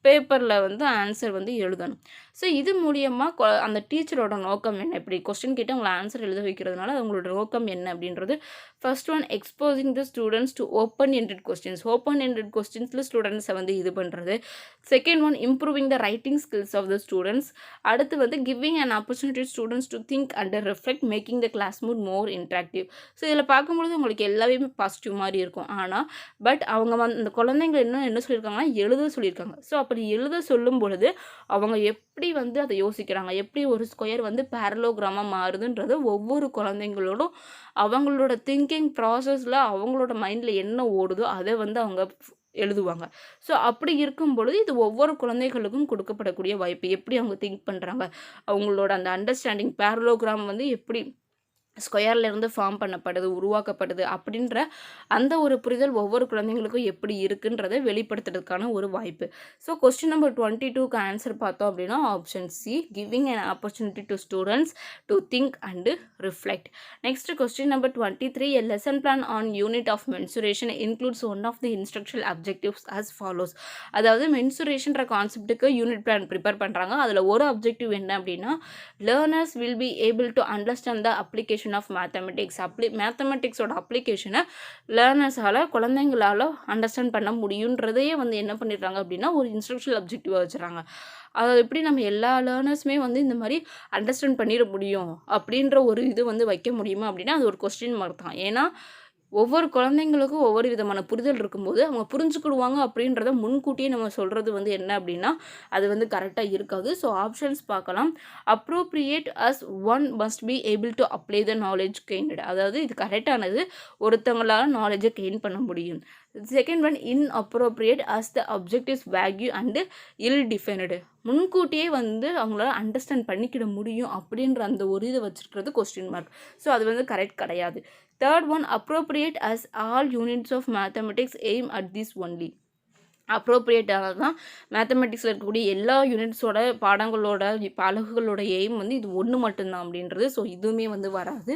பேப்பரில் வந்து ஆன்சர் வந்து எழுதணும். ஸோ இது மூலியமாக அந்த டீச்சரோட நோக்கம் என்ன, இப்படி கொஸ்டின் கேட்டு அவங்களை ஆன்சர் எழுத வைக்கிறதுனால அவங்களோட நோக்கம் என்ன அப்படின்றது. First one, exposing the students to open ended questions. Open ended கொஸ்டின்ஸில் ஸ்டூடெண்ட்ஸை வந்து இது பண்ணுறது. Second one, improving the writing skills of the students. அடுத்து வந்து giving an opportunity students to think and reflect, making the class mood more interactive. So இதில் பார்க்கும்பொழுது உங்களுக்கு எல்லாமே பாசிட்டிவ் மாதிரி இருக்கும். ஆனால் பட் அவங்க வந்து இந்த குழந்தைங்க இன்னும் என்ன சொல்லியிருக்காங்கன்னா எழுத சொல்லியிருக்காங்க. ஸோ அப்படி எழுத சொல்லும் பொழுது அவங்க எப்படி வந்து அதை யோசிக்கிறாங்க, எப்படி ஒரு ஸ்கொயர் வந்து பேரலோகிராமாக மாறுதுன்றது ஒவ்வொரு குழந்தைங்களோடும் அவங்களோட திங்கிங் ப்ராசஸில் அவங்களோட மைண்டில் என்ன ஓடுதோ அதை வந்து அவங்க எழுதுவாங்க. ஸோ அப்படி இருக்கும் பொழுது இது ஒவ்வொரு குழந்தைகளுக்கும் கொடுக்கப்படக்கூடிய வாய்ப்பு. எப்படி அவங்க திங்க் பண்ணுறாங்க, அவங்களோட அந்த அண்டர்ஸ்டாண்டிங், பேரலோகிராம் வந்து எப்படி ஸ்கொயர்லேருந்து ஃபார்ம் பண்ணப்படுது, உருவாக்கப்படுது அப்படின்ற அந்த ஒரு புரிதல் ஒவ்வொரு குழந்தைங்களுக்கும் எப்படி இருக்குன்றதை வெளிப்படுத்துறதுக்கான ஒரு வாய்ப்பு. ஸோ கொஸ்டின் நம்பர் 22க்கு ஆன்சர் பார்த்தோம் அப்படின்னா option C, giving an opportunity to students to think and reflect. Next question number 23, a lesson plan on unit of mensuration includes one of the instructional objectives as follows. அதாவது மென்சுரேஷன்ற கான்செப்ட்டுக்கு unit plan prepare பண்ணுறாங்க. அதில் ஒரு objective என்ன அப்படின்னா learners will be able to understand the application of mathematics. மேத்தமெட்டிக்ஸோட அப்ளிகேஷனை லேர்னர்ஸால், குழந்தைங்களால் அண்டர்ஸ்டாண்ட் பண்ண முடியுன்றதையே வந்து என்ன பண்ணிடுறாங்க அப்படின்னா ஒரு இன்ஸ்ட்ரக்ஷனல் அப்ஜெக்டிவாக வச்சுறாங்க. அதை எப்படி நம்ம எல்லா லேர்னர்ஸுமே வந்து இந்த மாதிரி அண்டர்ஸ்டாண்ட் பண்ணிட முடியும் அப்படின்ற ஒரு இது வந்து வைக்க முடியுமா அப்படின்னா அது ஒரு கொஸ்டின் மார்க் தான். ஏன்னா ஒவ்வொரு குழந்தைங்களுக்கும் ஒவ்வொரு விதமான புரிதல் இருக்கும்போது அவங்க புரிஞ்சுக்கிடுவாங்க அப்படின்றத முன்கூட்டியே நம்ம சொல்கிறது வந்து என்ன அப்படின்னா அது வந்து கரெக்டாக இருக்காது. ஸோ ஆப்ஷன்ஸ் பார்க்கலாம். Appropriate as one must be able to apply the knowledge gained, அதாவது இது கரெக்டானது, ஒருத்தவங்களால் நாலேஜை கெயின் பண்ண முடியும். Second one, inappropriate as the objectives vague and ill defined, முன்கூட்டியே வந்து அவங்களால அண்டர்ஸ்டாண்ட் பண்ணிக்கிட முடியும் அப்படின்ற அந்த ஒரு இதை வச்சுருக்கிறது கொஸ்டின் மார்க். ஸோ அது வந்து கரெக்ட் கிடையாது. Third one, appropriate as all units of mathematics aim at this only. அப்ரோப்ரியேட்டாக தான் மேத்தமெட்டிக்ஸில் இருக்கக்கூடிய எல்லா யூனிட்ஸோட பாடங்களோட அலகுகளோட எய்ம் வந்து இது ஒன்று மட்டும்தான் அப்படின்றது. ஸோ இதுவுமே வந்து வராது.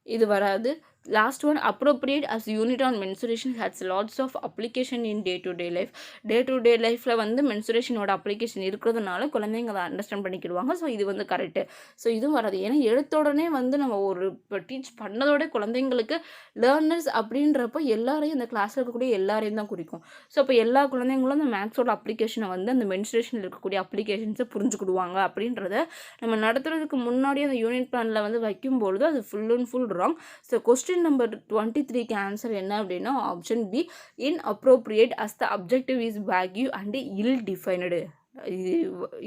இது வராது. Last one, appropriate as unit on mensuration has lots of application in day to day life. Day to day லைஃப்பில் வந்து மென்சுரேஷனோட அப்ளிகேஷன் இருக்கிறதுனால குழந்தைங்க அதை அண்டர்ஸ்டாண்ட் பண்ணிக்கிடுவாங்க. ஸோ இது வந்து கரெக்டு. ஸோ இதுவும் வராது. ஏன்னா எழுத்தோடனே வந்து நம்ம ஒரு இப்போ டீச் பண்ணதோட குழந்தைங்களுக்கு லேர்னர்ஸ் அப்படின்றப்போ எல்லாரையும் அந்த கிளாஸில் இருக்கக்கூடிய எல்லாரையும் தான் குறிக்கும். ஸோ இப்போ எல்லா குழந்தைங்களும் அந்த மேக்ஸோட அப்ளிகேஷனை வந்து அந்த மென்சுரேஷனில் இருக்கக்கூடிய அப்ளிகேஷன்ஸை புரிஞ்சுக்கிடுவாங்க அப்படின்றத நம்ம நடத்துறதுக்கு முன்னாடி அந்த யூனிட் பிளானில் வந்து வைக்கும்பொழுது அது full and full wrong. So question number 23க்கு ஆன்சர் என்ன அப்படின்னா option B, inappropriate as the objective is vague and ill defined.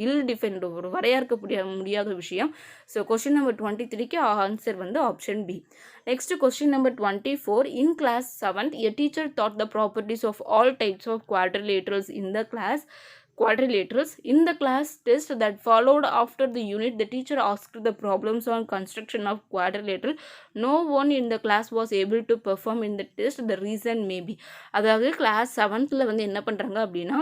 Ill defined, ஒரு வரையறுக்க முடியாத விஷயம். ஸோ கொஸ்டின் நம்பர் 23க்கு ஆன்சர் வந்து option B. Next question number 24, in class 7th a teacher taught the properties of all types of quadrilaterals in the class test that followed after the unit. The teacher asked the problems on construction of quadrilateral. No one in the class was able to perform in the test. The reason may be, அதாவது class 7th வந்து என்ன பண்ணுறாங்க அப்படின்னா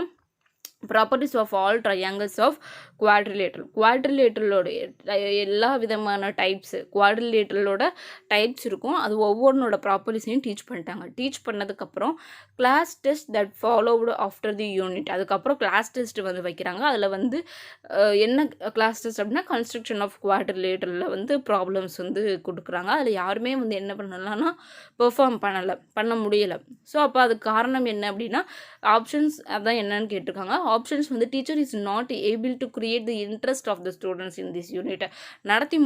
properties of all triangles of குவாட்ரிலேட்டரலோட எல்லா விதமான types குவாட்ரிலேட்டரலோட types இருக்கும். அது ஒவ்வொன்றோட ப்ராப்பர்ட்டிஸையும் டீச் பண்ணிட்டாங்க. டீச் பண்ணதுக்கப்புறம் class test that followed after the unit, அதுக்கப்புறம் கிளாஸ் டெஸ்ட் வந்து வைக்கிறாங்க. அதில் வந்து என்ன கிளாஸ் டெஸ்ட் அப்படின்னா கன்ஸ்ட்ரக்ஷன் ஆஃப் குவாட்ரிலேட்டரில் வந்து ப்ராப்ளம்ஸ் வந்து கொடுக்குறாங்க. அதில் யாருமே வந்து என்ன பண்ணலாம்னா பெர்ஃபார்ம் பண்ண முடியலை. ஸோ அப்போ அதுக்கு காரணம் என்ன அப்படின்னா ஆப்ஷன்ஸ் அதான் என்னன்னு கேட்டிருக்காங்க. ஆப்ஷன்ஸ் வந்து teacher is not able to create the interest of the students in this unit. நடத்தி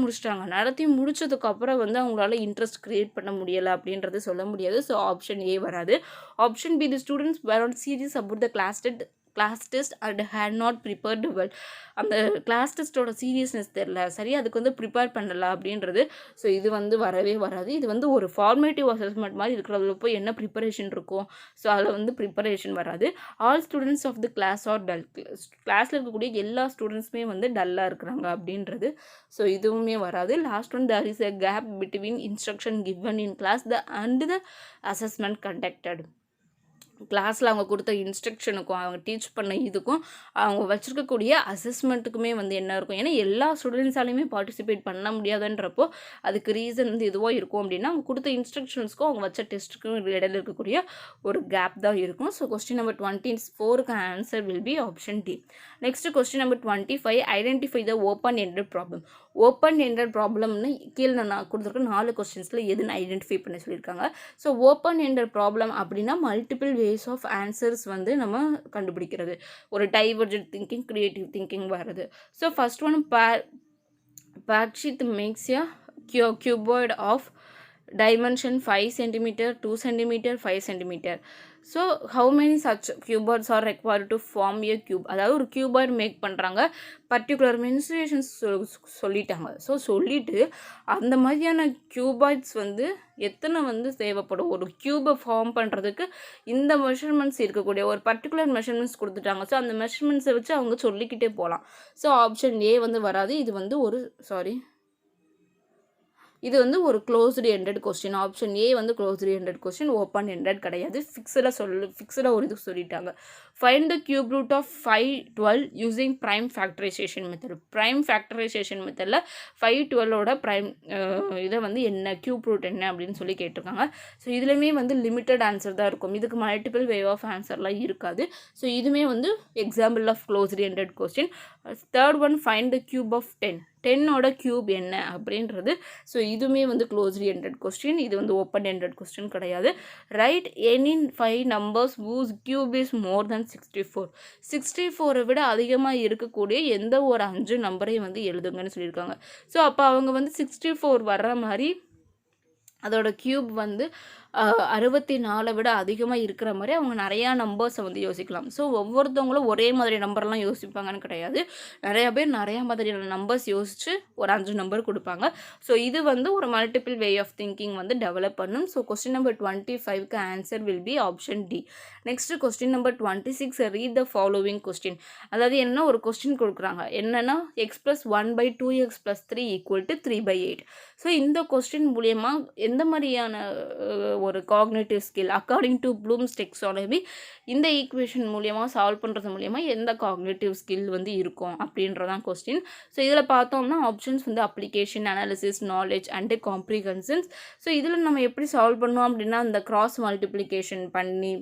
முடிச்சதுக்கப்புறம் வந்து அவங்களால இன்ட்ரெஸ்ட் கிரியேட் பண்ண முடியலை அப்படின்றது சொல்ல முடியாது. ஸோ ஆப்ஷன் ஏ வராது. Option B, the students were not serious about the class test and had not prepared well. அந்த கிளாஸ் டெஸ்ட்டோட சீரியஸ்னஸ் தெரில, சரியாக அதுக்கு வந்து ப்ரிப்பேர் பண்ணலை அப்படின்றது. ஸோ இது வந்து வரவே வராது. இது வந்து ஒரு ஃபார்மேட்டிவ் அசஸ்மெண்ட் மாதிரி இருக்கிறதுல போய் என்ன ப்ரிப்பரேஷன் இருக்கும், ஸோ அதில் வந்து ப்ரிப்பரேஷன் வராது. All students of the class are dull. கிளாஸில் இருக்கக்கூடிய எல்லா ஸ்டூடெண்ட்ஸுமே வந்து டல்லாக இருக்கிறாங்க அப்படின்றது. ஸோ இதுவுமே வராது. Last one, there is a gap between instruction given in class and the assessment conducted. கிளாஸில் அவங்க கொடுத்த இன்ஸ்ட்ரக்ஷனுக்கும் அவங்க டீச் பண்ண இதுக்கும் அவங்க வச்சுருக்கக்கூடிய அசஸ்மெண்ட்டுக்குமே வந்து என்ன இருக்கும், ஏன்னா எல்லா ஸ்டூடெண்ட்ஸாலையுமே பார்ட்டிசிபேட் பண்ண முடியாதுன்றப்போ அதுக்கு ரீசன் வந்து எதுவோ இருக்கும் அப்படின்னா அவங்க கொடுத்த இன்ஸ்ட்ரக்ஷன்ஸ்க்கும் அவங்க வச்ச டெஸ்ட்டுக்கும் இடையில இருக்கக்கூடிய ஒரு கேப் தான் இருக்கும். ஸோ கொஸ்டின் நம்பர் 24க்கு answer will be option D. Next question number 25, identify the open ended problem. Open ended ப்ராப்ளம்னு கீழே நான் கொடுத்துருக்க 4 கொஸ்டின்ஸில் எதுன்னு ஐடென்டிஃபை பண்ண சொல்லியிருக்காங்க. ஸோ ஓப்பன் எண்டட் ப்ராப்ளம் அப்படின்னா மல்டிபிள் வேஸ் ஆஃப் ஆன்சர்ஸ் வந்து நம்ம கண்டுபிடிக்கிறது, ஒரு டைவர்ஜென்ட் திங்கிங், கிரியேட்டிவ் திங்கிங் வருது. So first one, Parikshit makes a cuboid of dimension 5 cm, 2 cm, 5 cm. So how many such cuboids are required to form a cube. அதாவது ஒரு cuboid make பண்ணுறாங்க, particular mensurations சொல்லிட்டாங்க. So சொல்லிவிட்டு அந்த மாதிரியான cuboids வந்து எத்தனை வந்து தேவைப்படும் ஒரு கியூபை ஃபார்ம் பண்ணுறதுக்கு, இந்த மெஷர்மெண்ட்ஸ் இருக்கக்கூடிய ஒரு பர்டிகுலர் மெஷர்மெண்ட்ஸ் கொடுத்துட்டாங்க. ஸோ அந்த மெஷர்மெண்ட்ஸை வச்சு அவங்க சொல்லிக்கிட்டே போகலாம். ஸோ ஆப்ஷன் ஏ வந்து வராது. இது வந்து இது வந்து ஒரு closed ended question. Option A வந்து closed ended question, open ended கிடையாது. ஃபிக்ஸடாக ஒரு இது சொல்லிட்டாங்க. Find the cube root of 512 using prime factorisation method. Prime factorisation மெத்தடில் 512ஓட ப்ரைம் இதை வந்து என்ன கியூப் ரூட் என்ன அப்படின்னு சொல்லி கேட்டிருக்காங்க. ஸோ இதுலேயுமே வந்து லிமிட்டட் ஆன்சர் தான் இருக்கும், இதுக்கு மல்டிபிள் வே ஆஃப் ஆன்சர்லாம் இருக்காது. ஸோ இதுவுமே வந்து example of closed ended question. Third one, find the cube of 10. 10ஓட கியூப் என்ன அப்படின்றது. ஸோ இதுவுமே வந்து க்ளோஸ்டு எண்டட் கொஸ்டின், இது வந்து ஓப்பன் எண்டட் கொஸ்டின் கிடையாது. Write any 5 numbers whose cube is more than 64. 64 விட அதிகமாக இருக்கக்கூடிய எந்த ஒரு 5 நம்பரையும் வந்து எழுதுங்கன்னு சொல்லியிருக்காங்க. ஸோ அப்போ அவங்க வந்து 64 வர்ற மாதிரி அதோட கியூப் வந்து 64 விட அதிகமாக இருக்கிற மாதிரி அவங்க நிறையா நம்பர்ஸை வந்து யோசிக்கலாம். ஸோ ஒவ்வொருத்தவங்களும் ஒரே மாதிரி நம்பர்லாம் யோசிப்பாங்கன்னு கிடையாது. நிறையா பேர் நிறையா மாதிரியான நம்பர்ஸ் யோசித்து ஒரு 5 நம்பர் கொடுப்பாங்க. ஸோ இது வந்து ஒரு மல்டிபிள் வே ஆஃப் திங்கிங் வந்து டெவலப் பண்ணும். ஸோ கொஸ்டின் நம்பர் 25க்கு answer will be option D. Next question number 26, read the following question. அதாவது என்ன ஒரு கொஸ்டின் கொடுக்குறாங்க, என்னென்னா x+1/2x + 3 = 3/8. ஸோ இந்த கொஸ்டின் மூலயமா எந்த மாதிரியான ஒரு cognitive skill according to blooms taxonomy இந்த ஈக்குவேஷன் மூலியமாக சால்வ் பண்ணுறது மூலிமா எந்த காக்னிட்டிவ் ஸ்கில் வந்து இருக்கும் அப்படின்றதான் கொஸ்டின். ஸோ இதில் பார்த்தோம்னா ஆப்ஷன்ஸ் வந்து application, analysis, knowledge and comprehensions. So இதில் நம்ம எப்படி சால்வ் பண்ணோம் அப்படின்னா இந்த கிராஸ் மல்டிப்ளிகேஷன் பண்ணி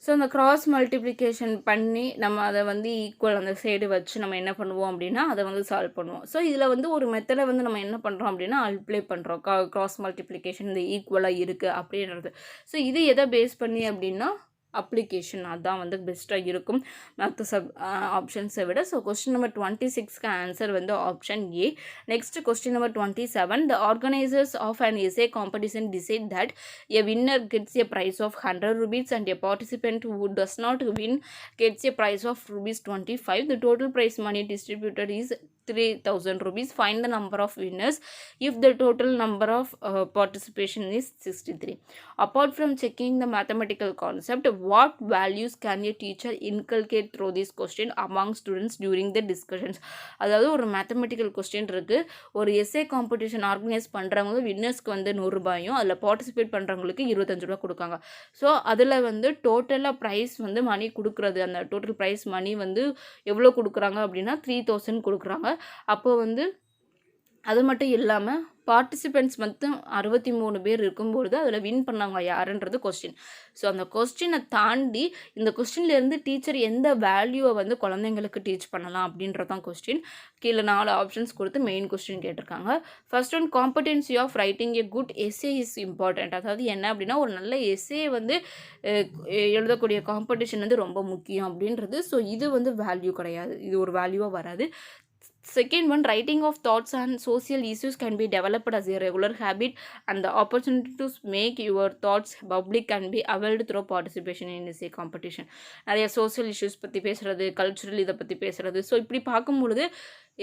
ஸோ அந்த கிராஸ் மல்டிப்ளிகேஷன் பண்ணி நம்ம அதை வந்து ஈக்குவல் அந்த சைடு வச்சு நம்ம என்ன பண்ணுவோம் அப்படின்னா அதை வந்து சால்வ் பண்ணுவோம். ஸோ இதில் வந்து ஒரு மெத்தடை வந்து நம்ம என்ன பண்ணுறோம் அப்படின்னா அப்ளை பண்ணுறோம். கிராஸ் மல்டிப்ளிகேஷன் இந்த ஈக்குவலாக இருக்குது அப்படின்றது. ஸோ இது எதை பேஸ் பண்ணி அப்படின்னா அப்ளிகேஷன், அதுதான் வந்து பெஸ்ட்டாக இருக்கும் மற்ற ஆப்ஷன்ஸை விட. ஸோ கொஸ்டின் நம்பர் 26க்கு ஆன்சர் வந்து option A. Next question number 27, the organisers of an essay competition decide that a winner gets a prize of 100 rupees and a participant who does not win gets a prize of rupees 25. The total prize money distributed is 3,000 rupees. Find the number of winners if the total number of participation is 63. Apart from checking the mathematical concept, what values can a teacher inculcate through this question among students during the discussions? அதாவது ஒரு mathematical question இருக்குது, ஒரு S A competition organise பண்ணுறவங்க வின்னர்ஸ்க்கு வந்து 100 ரூபாயும் அதில் participate பண்ணுறவங்களுக்கு 25 ரூபா கொடுக்காங்க. ஸோ அதில் வந்து டோட்டலாக ப்ரைஸ் வந்து மணி கொடுக்குறது, அந்த டோட்டல் ப்ரைஸ் மணி வந்து எவ்வளோ கொடுக்குறாங்க அப்படின்னா 3,000 கொடுக்குறாங்க. அப்போ வந்து அது மட்டும் இல்லாமல் பார்ட்டிசிபெண்ட்ஸ் மட்டும் 63 பேர் இருக்கும்பொழுது அதில் வின் பண்ணவங்க யாருன்றது கொஸ்டின். ஸோ அந்த கொஸ்டினை தாண்டி இந்த கொஸ்டின்லேருந்து டீச்சர் எந்த வேல்யூவை வந்து குழந்தைங்களுக்கு டீச் பண்ணலாம் அப்படின்றதான் கொஸ்டின். கீழே 4 ஆப்ஷன்ஸ் கொடுத்து மெயின் கொஸ்டின் கேட்டிருக்காங்க. First one, competency of writing a good essay is important. அதாவது என்ன அப்படின்னா ஒரு நல்ல எஸ்ஏ வந்து எழுதக்கூடிய காம்படிஷன் வந்து ரொம்ப முக்கியம் அப்படின்றது. ஸோ இது வந்து வேல்யூ கிடையாது, இது ஒரு வேல்யூவாக வராது. Second one, writing of thoughts on social issues can be developed as a regular habit, and the opportunity to make your thoughts public can be availed through participation in essay competition. நிறைய social issues பற்றி பேசுகிறது, cultural இதை பற்றி பேசுகிறது. So இப்படி பார்க்கும்பொழுது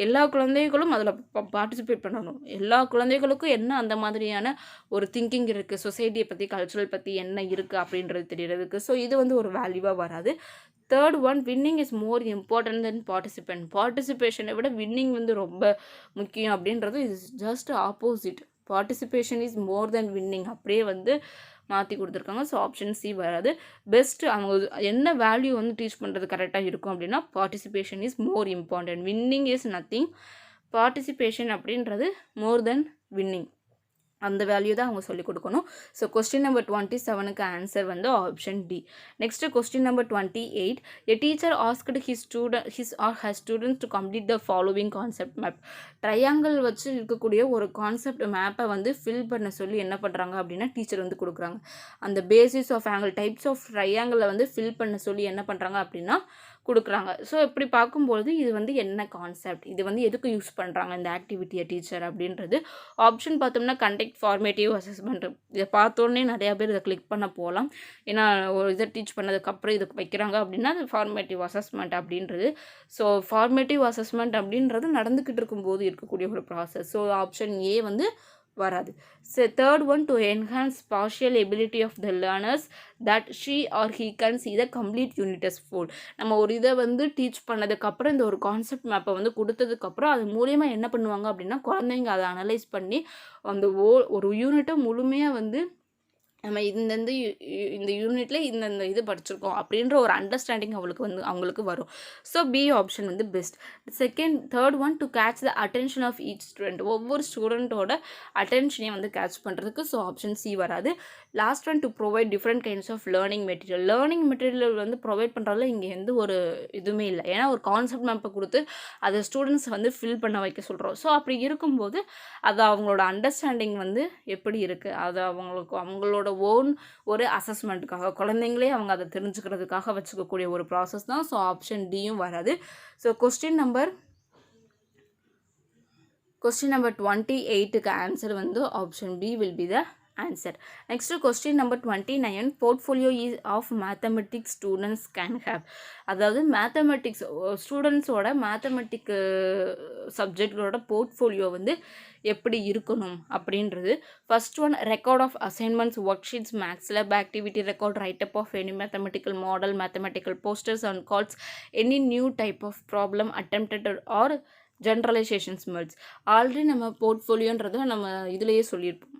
எல்லா குழந்தைகளும் அதில் பார்ட்டிசிபேட் பண்ணணும். எல்லா குழந்தைகளுக்கும் என்ன அந்த மாதிரியான ஒரு திங்கிங் இருக்குது, சொசைட்டியை பற்றி கல்ச்சுரல் பற்றி என்ன இருக்குது அப்படின்றது தெரியறதுக்கு. ஸோ இது வந்து ஒரு வேல்யூவாக வராது. Third one, winning is more important than participant. பார்ட்டிசிபேஷனை விட வின்னிங் வந்து ரொம்ப முக்கியம் அப்படின்றது is just opposite. Participation is more than winning அப்படியே வந்து மாற்றி கொடுத்துருக்காங்க. ஸோ ஆப்ஷன் சி வராது. பெஸ்ட்டு அவங்க என்ன வேல்யூ வந்து டீச் பண்ணுறது கரெக்டாக இருக்கும் அப்படின்னா participation is more important, winning is nothing, participation அப்படின்றது மோர் தென் வின்னிங். அந்த வேல்யூ தான் அவங்க சொல்லிக் கொடுக்கணும். ஸோ கொஸ்டின் நம்பர் 27க்கு ஆன்சர் வந்து option D. Next question number 28, a teacher asked his or her students to complete the following concept map. Triangle வச்சு இருக்கக்கூடிய ஒரு கான்செப்ட் மேப்பை வந்து ஃபில் பண்ண சொல்லி என்ன பண்ணுறாங்க அப்படின்னா டீச்சர் வந்து கொடுக்குறாங்க. அந்த basis of angle, types of ட்ரையாங்கிளை வந்து ஃபில் பண்ண சொல்லி என்ன பண்ணுறாங்க அப்படின்னா கொடுக்குறாங்க. ஸோ இப்படி பார்க்கும்பொழுது இது வந்து என்ன கான்செப்ட், இது வந்து எதுக்கு யூஸ் பண்ணுறாங்க இந்த ஆக்டிவிட்டியை டீச்சர் அப்படின்றது. ஆப்ஷன் பார்த்தோம்னா கண்டக்ட் ஃபார்மேட்டிவ் அசஸ்மெண்ட். இதை பார்த்தோன்னே நிறையா பேர் இதை கிளிக் பண்ண போகலாம். ஏன்னா ஒரு இதை டீச் பண்ணதுக்கப்புறம் இதுக்கு வைக்கிறாங்க அப்படின்னா அது ஃபார்மேட்டிவ் அசஸ்மெண்ட் அப்படின்றது. ஸோ ஃபார்மேட்டிவ் அசஸ்மெண்ட் அப்படின்றது நடந்துக்கிட்டு இருக்கும்போது இருக்கக்கூடிய ஒரு ப்ராசஸ். ஸோ ஆப்ஷன் ஏ வந்து வராது. So third one, to enhance spatial ability of the learners that she or he can see the complete unit as full. நம்ம ஒரு இதை வந்து டீச் பண்ணதுக்கப்புறம் இந்த ஒரு கான்செப்ட் மேப்பை வந்து கொடுத்ததுக்கப்புறம் அது மூலியமாக என்ன பண்ணுவாங்க அப்படின்னா குழந்தைங்க அதை அனலைஸ் பண்ணி அந்த ஒரு யூனிட்டை முழுமையாக வந்து நம்ம இந்த யூனிட்டில் இந்த இது படிச்சிருக்கோம் அப்படின்ற ஒரு அண்டர்ஸ்டாண்டிங் அவங்களுக்கு வரும். ஸோ பி ஆப்ஷன் வந்து best. Third one, to catch the attention of each student. ஒவ்வொரு ஸ்டூடெண்ட்டோட அட்டென்ஷனையும் வந்து கேட்ச் பண்ணுறதுக்கு. ஸோ ஆப்ஷன் சி வராது. Last one, to provide different kinds of learning material வந்து ப்ரொவைட் பண்ணுறதுல இங்கே எந்த ஒரு இதுவுமே இல்லை. ஏன்னா ஒரு கான்செப்ட் மேப்பை கொடுத்து அதை ஸ்டூடெண்ட்ஸ் வந்து ஃபில் பண்ண வைக்க சொல்கிறோம். ஸோ அப்படி இருக்கும்போது அது அவங்களோட அண்டர்ஸ்டாண்டிங் வந்து எப்படி இருக்குது, அது அவங்களோட ஓன் ஒரு அசஸ்மெண்ட்டுக்காக குழந்தைங்களே அவங்க அதை தெரிஞ்சுக்கிறதுக்காக வச்சுக்கக்கூடிய ஒரு ப்ராசஸ் தான். ஸோ ஆப்ஷன் டியும் வராது. ஸோ கொஸ்டின் நம்பர் 28க்கு ஆன்சர் வந்து option B will be the answer. Next question number 29, portfolio of mathematics students can have. அதாவது மேத்தமெட்டிக்ஸ் ஸ்டூடெண்ட்ஸோட மேத்தமெட்டிக் சப்ஜெக்டோட போர்ட்ஃபோலியோ வந்து எப்படி இருக்கணும் அப்படின்றது. First one, record of assignments, worksheets, maths lab activity record, write up of any mathematical model, mathematical posters and calls, any new type of problem attempted or generalisations meals. Already நம்ம போர்ட்ஃபோலியோன்றதை நம்ம இதுலேயே சொல்லியிருப்போம்.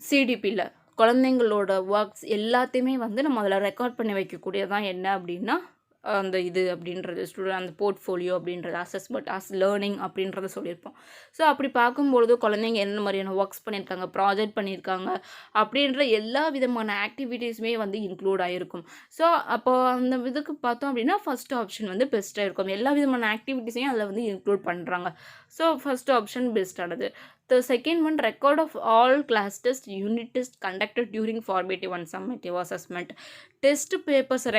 சிடிபியில் குழந்தைங்களோட works எல்லாத்தையுமே வந்து நம்ம அதில் ரெக்கார்ட் பண்ணி வைக்கக்கூடியதான் என்ன அப்படின்னா அந்த இது அப்படின்றது ஸ்டூடெண்ட் அந்த போர்ட்ஃபோலியோ அப்படின்றது அசஸ்மெண்ட் லேர்னிங் அப்படின்றத சொல்லியிருப்போம். ஸோ அப்படி பார்க்கும்பொழுது குழந்தைங்க என்ன மாதிரியான ஒர்க்ஸ் பண்ணியிருக்காங்க, ப்ராஜெக்ட் பண்ணியிருக்காங்க அப்படின்ற எல்லா விதமான ஆக்டிவிட்டீஸுமே வந்து இன்க்ளூட் ஆகிருக்கும். ஸோ அப்போ அந்த இதுக்கு பார்த்தோம் அப்படின்னா ஃபஸ்ட் ஆப்ஷன் வந்து பெஸ்ட்டாக இருக்கும். எல்லா விதமான ஆக்டிவிட்டீஸையும் அதில் வந்து இன்க்ளூட் பண்ணுறாங்க. ஸோ ஃபஸ்ட் ஆப்ஷன் பெஸ்ட்டானது. The second one, record of all class test, unit test conducted during formative and summative assessment. Test பேப்பர்ஸை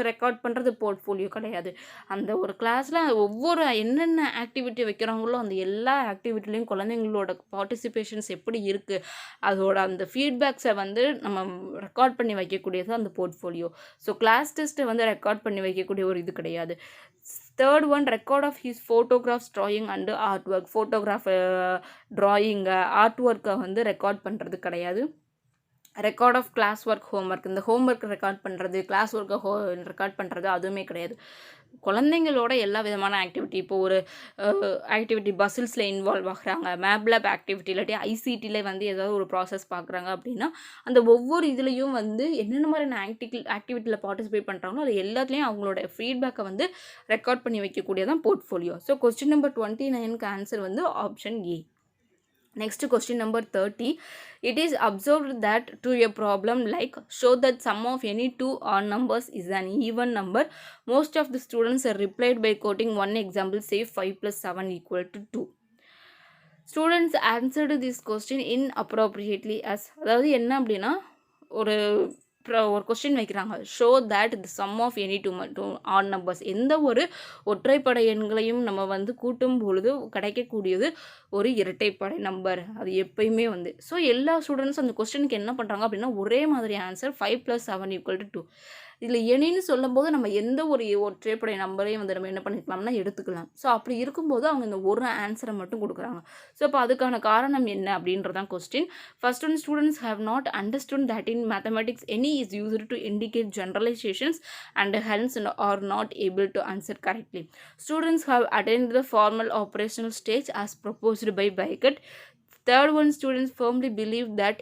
ரெக்கார்ட் பண்ணுறது போர்ட்ஃபோலியோ கிடையாது. அந்த ஒரு கிளாஸில் ஒவ்வொரு என்னென்ன ஆக்டிவிட்டி வைக்கிறாங்களோ அந்த எல்லா ஆக்டிவிட்டிலையும் குழந்தைங்களோட பார்ட்டிசிபேஷன்ஸ் எப்படி இருக்குது அதோட அந்த ஃபீட்பேக்ஸை வந்து நம்ம ரெக்கார்ட் பண்ணி வைக்கக்கூடியது அந்த போர்ட்ஃபோலியோ. ஸோ கிளாஸ் டெஸ்ட்டை வந்து ரெக்கார்ட் பண்ணி வைக்கக்கூடிய ஒரு இது கிடையாது. Third one record of his photographs drawing and art work. Photograph ட்ராயிங்கை ஆர்ட் ஒர்க்கை வந்து ரெக்கார்ட் பண்ணுறது கிடையாது. Record of class work homework, இந்த ஹோம்ஒர்க் ரெக்கார்ட் பண்ணுறது, கிளாஸ் ஒர்க்கை ரெக்கார்ட் பண்ணுறது அதுவுமே கிடையாது. குழந்தைங்களோட எல்லா விதமான ஆக்டிவிட்டி, இப்போ ஒரு ஆக்டிவிட்டி பசில்ஸில் இன்வால்வ் ஆகுறாங்க, மேப்லேப் ஆக்டிவிட்டி இல்லாட்டி ஐசிடியில் வந்து ஏதாவது ஒரு ப்ராசஸ் பார்க்குறாங்க அப்படின்னா அந்த ஒவ்வொரு இதுலேயும் வந்து என்னென்ன மாதிரியான ஆக்டிவிட்டியில் பார்ட்டிசிபேட் பண்ணுறாங்களோ அது எல்லாத்துலேயும் அவங்களோட ஃபீட்பேக்கை வந்து ரெக்கார்ட் பண்ணி வைக்கக்கூடியதான் போர்ட்ஃபோலியோ. ஸோ கொஸ்டின் நம்பர் 29க்கு ஆன்சர் வந்து option A. Next question number 30. It is observed that to a problem like show that sum of any two odd numbers is an even number. Most of the students replied by quoting one example, say 5 plus 7 equal to 2. Students answered this question inappropriately as, அதாவது என்ன அப்படின்னா ஒரு question வைக்கிறாங்க, show that the sum of any two odd numbers, எந்த ஒரு ஒற்றைப்படை எண்களையும் நம்ம வந்து கூட்டும் பொழுது கிடைக்கக்கூடியது ஒரு இரட்டைப்படை நம்பர், அது எப்பயுமே வந்து. ஸோ எல்லா ஸ்டூடெண்ட்ஸும் அந்த கொஸ்டினுக்கு என்ன பண்ணுறாங்க அப்படின்னா ஒரே மாதிரி ஆன்சர் 5 + 7 = 2. இதில் எனின்னு சொல்லும்போது நம்ம எந்த ஒரு ஒற்றைப்படை நம்பரையும் வந்து நம்ம என்ன பண்ணிக்கலாம்னா எடுத்துக்கலாம். ஸோ அப்படி இருக்கும்போது அவங்க இந்த ஒரு ஆன்சரை மட்டும் கொடுக்குறாங்க. ஸோ அப்போ அதுக்கான காரணம் என்ன அப்படின்றதான் question. First one, students have not understood that in mathematics any is used to indicate generalisations and hence are not able to answer correctly. Students have attend the formal operational stage as proposed by Bhagat. Third one, students firmly believe that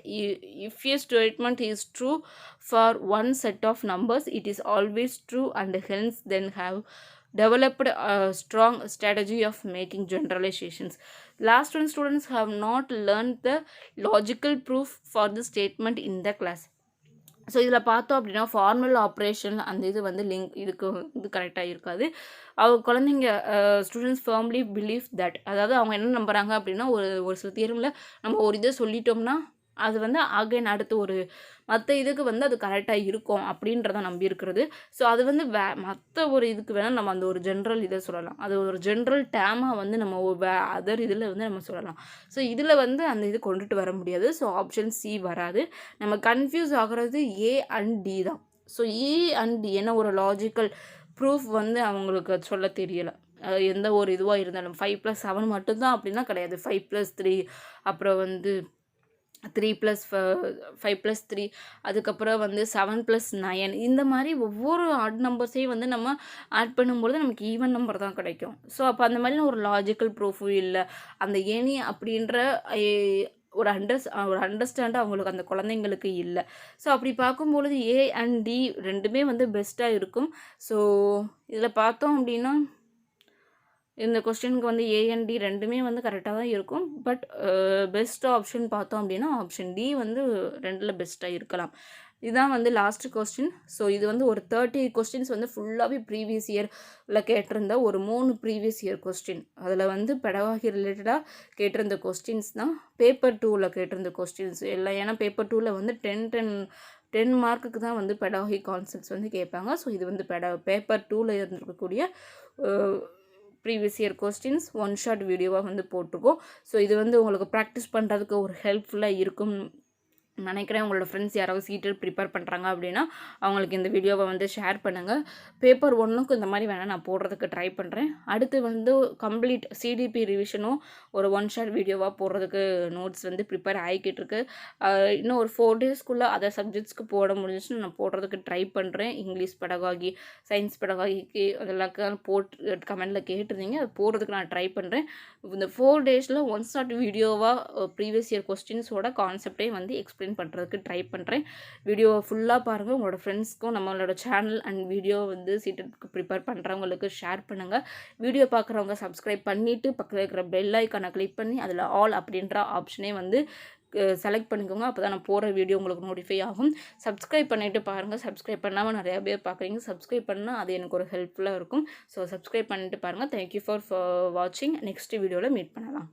if a statement is true for one set of numbers, it is always true and hence then have developed a strong strategy of making generalizations. Last one, students have not learned the logical proof for the statement in the class. So இதில் பார்த்தோம் அப்படின்னா formal operation அந்த இது வந்து இதுக்கு இது கரெக்டாக இருக்காது. அவங்க குழந்தைங்க ஸ்டூடெண்ட்ஸ் ஃபர்ம்லி பிலீவ் தட், அதாவது அவங்க என்ன நம்புகிறாங்க அப்படின்னா ஒரு சில தியரமில் நம்ம ஒரு இதை சொல்லிட்டோம்னா அது வந்து அகைன் அடுத்து ஒரு மற்ற இதுக்கு வந்து அது கரெக்டாக இருக்கும் அப்படின்றத நம்பி இருக்கிறது. ஸோ அது வந்து மற்ற ஒரு இதுக்கு வேணால் நம்ம அந்த ஒரு ஜென்ரல் இதை சொல்லலாம், அது ஒரு ஜென்ரல் டேமாக வந்து நம்ம அதர் இதில் வந்து நம்ம சொல்லலாம். ஸோ இதில் வந்து அந்த இது கொண்டுட்டு வர முடியாது. ஸோ ஆப்ஷன் சி வராது. நம்ம கன்ஃபியூஸ் ஆகிறது ஏ அண்ட் டி தான். ஸோ ஏ அண்ட் டி என்ன ஒரு லாஜிக்கல் ப்ரூஃப் வந்து அவங்களுக்கு சொல்ல தெரியலை. எந்த ஒரு இதுவாக இருந்தாலும் 5 + 7 மட்டும்தான் அப்படின்னா கிடையாது. 5 + 3, அப்புறம் வந்து 3 + 5 + 3, அதுக்கப்புறம் வந்து 7 + 9, இந்த மாதிரி ஒவ்வொரு ஆட் நம்பர்ஸையும் வந்து நம்ம ஆட் பண்ணும்பொழுது நமக்கு ஈவன் நம்பர் தான் கிடைக்கும். ஸோ அப்போ அந்த மாதிரி ஒரு லாஜிக்கல் ப்ரூஃபும் இல்லை. அந்த ஏனி அப்படின்ற ஒரு அண்டர்ஸ்டாண்ட் அவங்களுக்கு அந்த குழந்தைங்களுக்கு இல்லை. ஸோ அப்படி பார்க்கும்பொழுது ஏ அண்ட் டி ரெண்டுமே வந்து பெஸ்ட்டாக இருக்கும். ஸோ இதில் பார்த்தோம் அப்படின்னா இந்த கொஸ்டினுக்கு வந்து ஏ அண்ட் டி ரெண்டுமே வந்து கரெக்டாக தான் இருக்கும். பட் பெஸ்ட் ஆப்ஷன் பார்த்தோம் அப்படின்னா ஆப்ஷன் டி வந்து ரெண்டில் பெஸ்ட்டாக இருக்கலாம். இதுதான் வந்து லாஸ்ட் கொஸ்டின். ஸோ இது வந்து ஒரு 30 கொஸ்டின்ஸ் வந்து ஃபுல்லாகவே ப்ரீவியஸ் இயரில் கேட்டிருந்த ஒரு 3 ப்ரீவியஸ் இயர் கொஸ்டின். அதில் வந்து பெடகாகி ரிலேட்டடாக கேட்டிருந்த கொஸ்டின்ஸ் தான். பேப்பர் 2ல் கேட்டிருந்த கொஸ்டின்ஸ் எல்லாம். ஏன்னா பேப்பர் 2ல் வந்து 10 மார்க்குக்கு தான் வந்து பெடகாகி கான்செப்ட்ஸ் வந்து கேட்பாங்க. ஸோ இது வந்து பேப்பர் 2ல் இருந்திருக்கக்கூடிய previous year questions one shot வீடியோவாக வந்து போட்டிருக்கோம். ஸோ இது வந்து உங்களுக்கு ப்ராக்டிஸ் பண்ணுறதுக்கு ஒரு ஹெல்ப்ஃபுல்லாக இருக்கும் நினைக்கிறேன். உங்களோட ஃப்ரெண்ட்ஸ் யாராவது சீட்டர் ப்ரிப்பேர் பண்ணுறாங்க அப்படின்னா அவங்களுக்கு இந்த வீடியோவை வந்து ஷேர் பண்ணுங்கள். பேப்பர் 1க்கு இந்த மாதிரி வேணால் நான் போடுறதுக்கு ட்ரை பண்ணுறேன். அடுத்து வந்து கம்ப்ளீட் சிடிபி ரிவிஷனும் ஒரு ஒன் ஷாட் வீடியோவாக போடுறதுக்கு நோட்ஸ் வந்து ப்ரிப்பேர் ஆகிக்கிட்டு இருக்கு. இன்னும் ஒரு 4 டேஸ்க்குள்ளே அதர் சப்ஜெக்ட்ஸ்க்கு போட முடிஞ்சிச்சுன்னு நான் போடுறதுக்கு ட்ரை பண்ணுறேன். இங்கிலீஷ் பெடகாகி, சயின்ஸ் பெடகாகிக்கு அதெல்லாம் போட்டு கமெண்டில் கேட்டிருந்தீங்க. அது போடுறதுக்கு நான் ட்ரை பண்ணுறேன். இந்த 4 டேஸில் ஒன் ஷாட் வீடியோவாக ப்ரீவியஸ் இயர் கொஸ்டின்ஸோட கான்செப்டே வந்து எக்ஸ்பிளைன் பண்ணுறதுக்கு ட்ரை பண்ணுறேன். வீடியோவை ஃபுல்லாக பாருங்கள். உங்களோட ஃப்ரெண்ட்ஸ்க்கும் நம்மளோட சேனல் அண்ட் வீடியோ வந்து சீட்டுக்கு ப்ரிப்பேர் பண்ணுறவங்களுக்கு ஷேர் பண்ணுங்கள். வீடியோ பார்க்குறவங்க சப்ஸ்கிரைப் பண்ணிவிட்டு பக்கத்தில் இருக்கிற பெல் ஐக்கானை கிளிக் பண்ணி அதில் ஆல் அப்படின்ற ஆப்ஷனே வந்து செலக்ட் பண்ணிக்கோங்க. அப்போ தான் நான் போகிற வீடியோ உங்களுக்கு நோட்டிஃபை ஆகும். சப்ஸ்கிரைப் பண்ணிவிட்டு பாருங்கள். சப்ஸ்கிரைப் பண்ணாமல் நிறையா பேர் பார்க்குறீங்க. சப்ஸ்கிரைப் பண்ணால் அது எனக்கு ஒரு ஹெல்ப்ஃபுல்லாக இருக்கும். ஸோ சப்ஸ்கிரைப் பண்ணிவிட்டு பாருங்கள். தேங்க்யூ ஃபார் வாட்சிங். நெக்ஸ்ட் வீடியோவில் மீட் பண்ணலாம்.